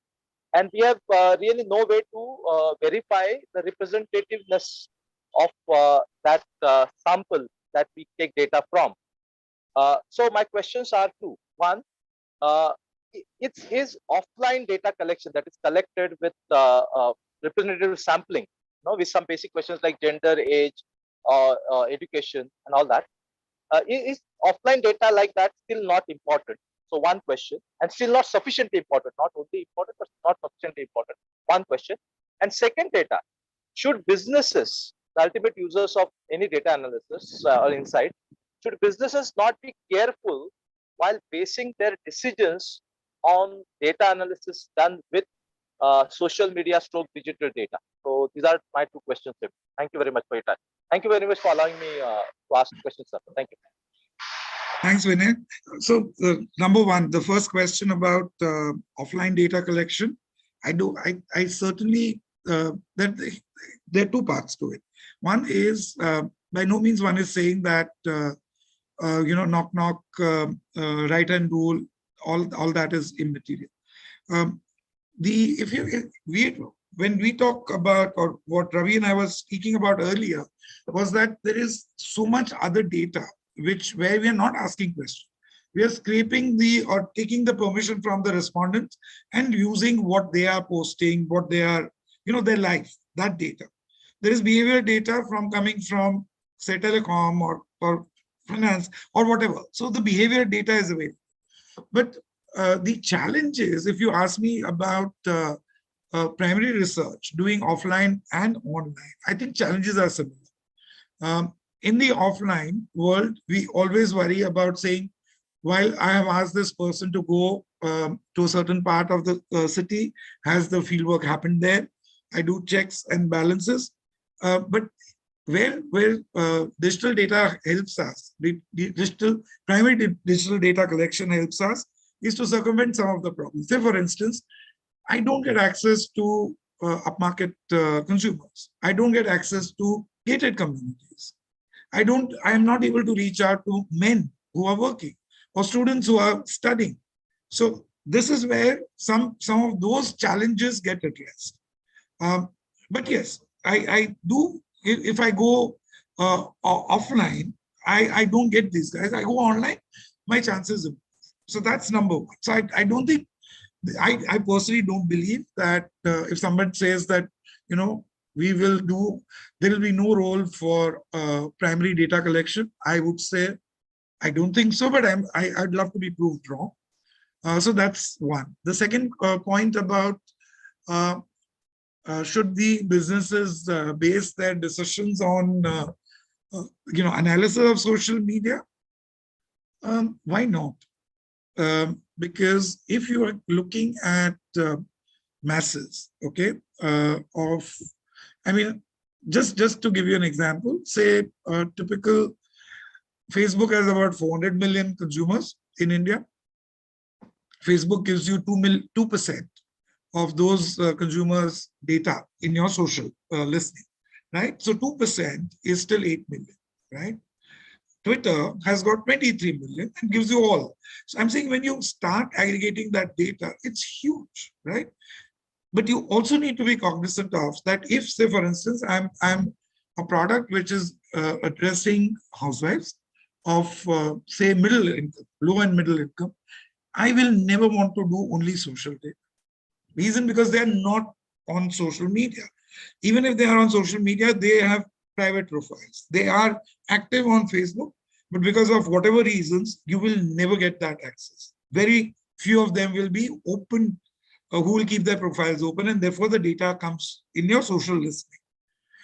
And we have really no way to verify the representativeness of that sample that we take data from. So my questions are two. One, it's his offline data collection that is collected with representative sampling, with some basic questions like gender, age, education, and all that. Is offline data like that still not important? So one question, and still not sufficiently important, not only important, but not sufficiently important. One question. And second data, should businesses, the ultimate users of any data analysis or insight, should businesses not be careful while basing their decisions on data analysis done with social media stroke digital data? So these are my two questions. Thank you very much for your time. Thank you very much for allowing me to ask questions, sir. Thank you. Thanks, Vinay. So number one, the first question about offline data collection, I certainly, that there are two parts to it. One is, by no means one is saying that, knock, knock, right hand rule, all that is immaterial. When we talk about, or what Ravi and I was speaking about earlier, was that there is so much other data where we are not asking questions. We are scraping or taking the permission from the respondents and using what they are posting, what they are, their life, that data. There is behavior data coming from, say, telecom or finance or whatever. So the behavior data is available. But the challenge is, if you ask me about primary research, doing offline and online, I think challenges are similar. In the offline world, we always worry about saying, while I have asked this person to go to a certain part of the city, has the fieldwork happened there? I do checks and balances. But where digital data helps us, primary digital data collection helps us, is to circumvent some of the problems. Say, for instance, I don't get access to upmarket consumers. I don't get access to gated communities. I am not able to reach out to men who are working or students who are studying. So this is where some of those challenges get addressed. But yes, I do, if I go offline, I don't get these guys. I go online, my chances So that's number one. So I don't think, I personally don't believe that if someone says that, we will do, there will be no role for primary data collection, I would say, I don't think so, but I'd love to be proved wrong. So that's one. The second point about should the businesses base their decisions on, analysis of social media? Why not? Because if you are looking at masses, okay, just to give you an example, say a typical Facebook has about 400 million consumers in India. Facebook gives you 2% of those consumers' data in your social listening, right? So 2% is still 8 million, right? Twitter has got 23 million and gives you all. So I'm saying when you start aggregating that data, it's huge, right? But you also need to be cognizant of that if, say, for instance, I'm a product which is addressing housewives of, say, middle income, low and middle income, I will never want to do only social data. Reason because they're not on social media. Even if they are on social media, they have private profiles. They are active on Facebook, but because of whatever reasons, you will never get that access. Very few of them will be open, who will keep their profiles open, and therefore the data comes in your social listening.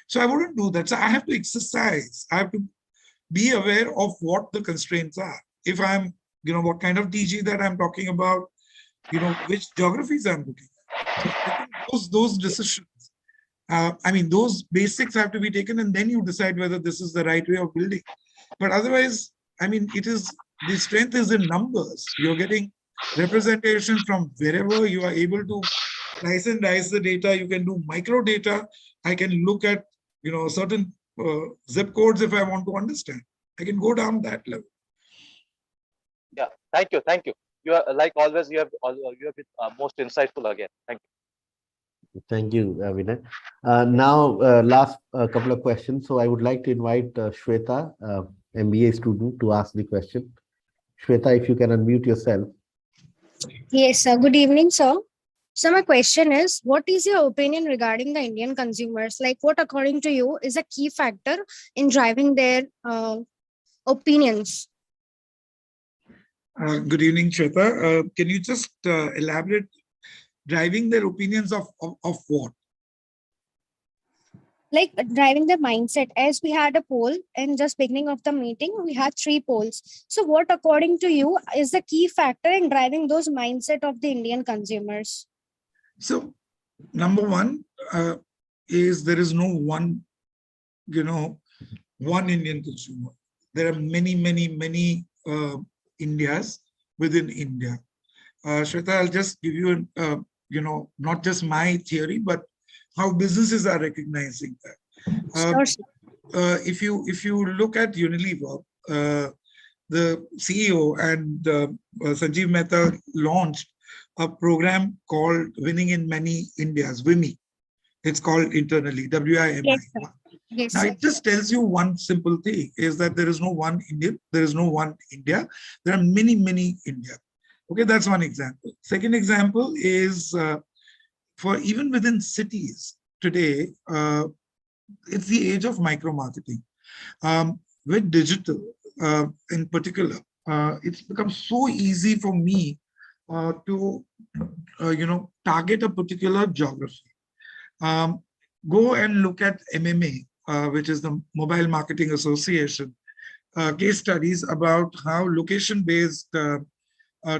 So I wouldn't do that. So I have to exercise. I have to be aware of what the constraints are. If I'm, what kind of TG that I'm talking about, which geographies I'm looking at. So I think those decisions, those basics have to be taken, and then you decide whether this is the right way of building. But otherwise, the strength is in numbers. You're getting representation from wherever you are able to slice and dice the data. You can do micro data. I can look at, certain zip codes if I want to understand. I can go down that level. Yeah, thank you. You are, like always, you have been most insightful again. Thank you. Thank you, Vinay. Now, last couple of questions. So I would like to invite Shweta, MBA student, to ask the question. Shweta, if you can unmute yourself. Yes, sir. Good evening, sir. So my question is, what is your opinion regarding the Indian consumers? Like, what according to you is a key factor in driving their opinions? Good evening, Shweta. Can you just elaborate driving their opinions of what? Like driving their mindset. As we had a poll in just beginning of the meeting, we had 3 polls. So what according to you is the key factor in driving those mindset of the Indian consumers? So number one is there is no one, one Indian consumer. There are many Indias within India. Shweta, I'll just give you, not just my theory, but how businesses are recognizing that. If you look at Unilever, the CEO and Sanjeev Mehta launched a program called Winning in Many Indias, WIMI. It's called internally, WIMI. Yes, sir. Yes, now, sir. it just tells you one simple thing, is that there is no one Indian, there is no one India. There are many India. Okay, that's one example. Second example is for even within cities today, it's the age of micro-marketing. With digital in particular, it's become so easy for me to, target a particular geography. Go and look at MMA, which is the Mobile Marketing Association, case studies about how location-based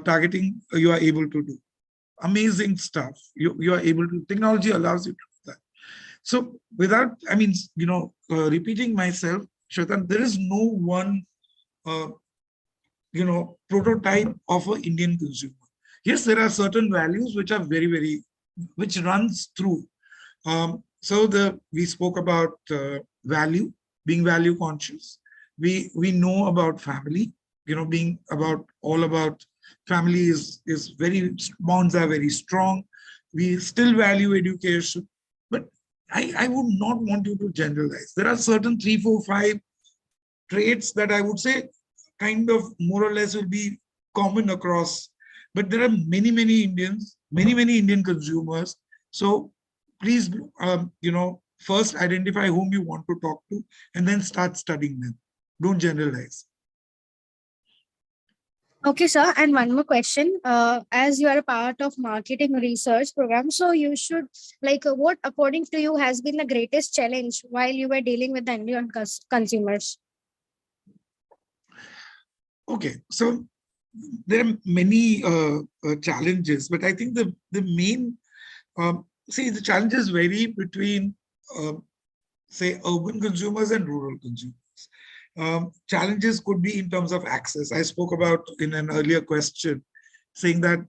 targeting you are able to do. Amazing stuff. You are able to, technology allows you to do that. So without, repeating myself, Shwetan, there is no one, prototype of an Indian consumer. Yes, there are certain values which are very, which runs through. So we spoke about value, being value conscious. We know about family, being all about family is very, bonds are very strong. We still value education, but I would not want you to generalize. There are certain 3, 4, 5 traits that I would say kind of more or less will be common across, but there are many Indians, many Indian consumers. So please, first identify whom you want to talk to and then start studying them. Don't generalize. Okay, sir. And one more question. As you are a part of marketing research program, so you should what according to you has been the greatest challenge while you were dealing with the Indian consumers? Okay, so there are many challenges, but I think the main, the challenges vary between, say, urban consumers and rural consumers. Challenges could be in terms of access. I spoke about in an earlier question, saying that,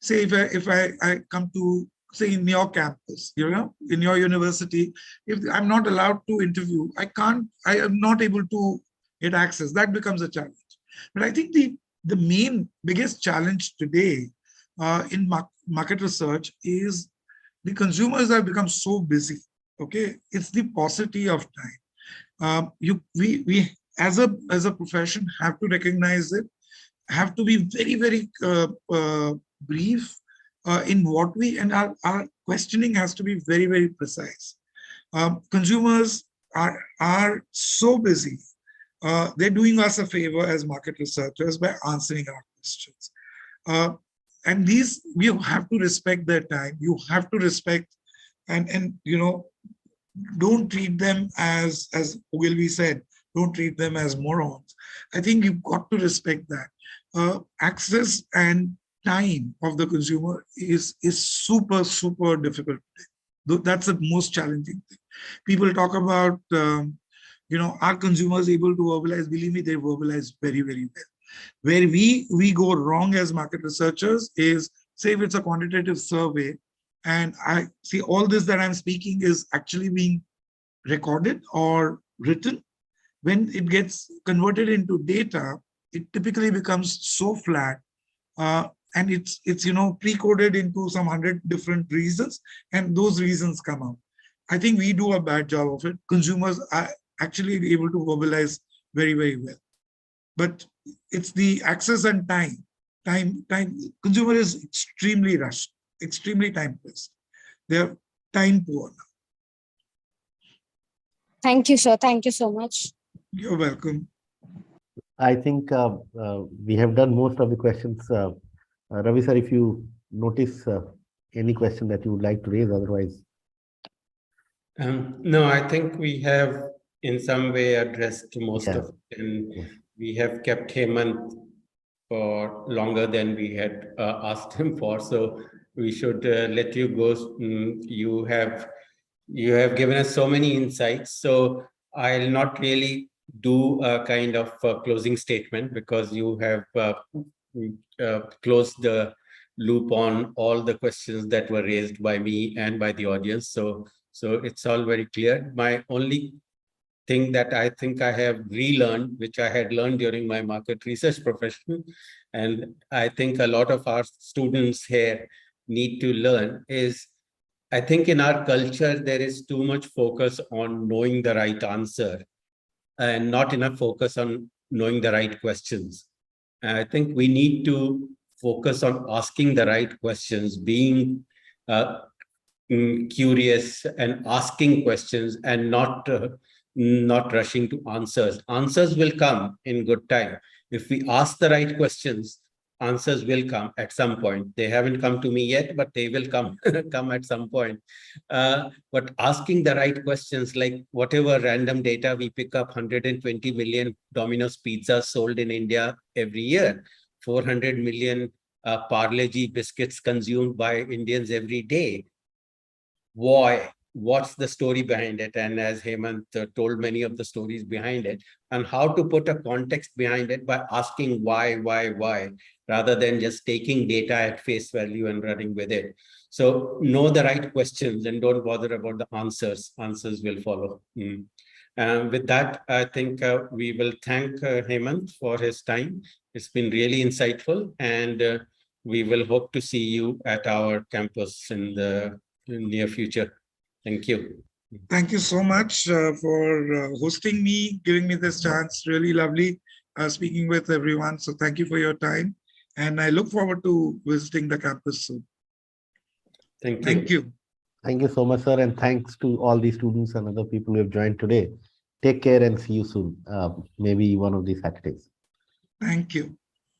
say if I come to, say, in your campus, in your university, if I'm not allowed to interview, I am not able to get access. That becomes a challenge. But I think the biggest challenge today in market research is the consumers have become so busy. Okay, it's the paucity of time. We as a profession have to recognize it, have to be very brief in what we, and our questioning has to be very precise. Consumers are so busy. They're doing us a favor as market researchers by answering our questions. And these, you have to respect their time. You have to respect and don't treat them as Ogilvy said, don't treat them as morons. I think you've got to respect that. Access and time of the consumer is super difficult. That's the most challenging thing. People talk about, are consumers able to verbalize? Believe me, they verbalize very well. Where we go wrong as market researchers is, say if it's a quantitative survey, and I see all this that I'm speaking is actually being recorded or written. When it gets converted into data, it typically becomes so flat, and it's pre-coded into some 100 different reasons, and those reasons come out. I think we do a bad job of it. Consumers are actually able to verbalize very well, but it's the access and time. Consumer is extremely rushed, extremely time pressed. They're time poor now. Thank you, sir. Thank you so much. You're welcome. I think we have done most of the questions. Ravi sir, if you notice any question that you would like to raise, otherwise. No, I think we have in some way addressed most of it, and we have kept Hemant for longer than we had asked him for. So we should let you go. You have given us so many insights. So I'll not really do a kind of closing statement, because you have closed the loop on all the questions that were raised by me and by the audience. So it's all very clear. My only thing that I think I have relearned, which I had learned during my market research profession, and I think a lot of our students here need to learn, is I think in our culture, there is too much focus on knowing the right answer and not enough focus on knowing the right questions. And I think we need to focus on asking the right questions, being curious and asking questions, and not rushing to answers. Answers will come in good time. If we ask the right questions, answers will come at some point. They haven't come to me yet, but they will come at some point. But asking the right questions, like whatever random data we pick up, 120 million Domino's pizzas sold in India every year, 400 million Parle-G biscuits consumed by Indians every day. Why? What's the story behind it? And as Hemant told many of the stories behind it, and how to put a context behind it by asking why, rather than just taking data at face value and running with it. So know the right questions and don't bother about the answers. Answers will follow. With that, I think we will thank Hemant for his time. It's been really insightful, and we will hope to see you at our campus in the near future. Thank you. Thank you so much for hosting me, giving me this chance. Really lovely. speaking with everyone. So thank you for your time. And I look forward to visiting the campus soon. Thank you. Thank you. Thank you so much, sir. And thanks to all the students and other people who have joined today. Take care and see you soon. Maybe one of these Saturdays. Thank you.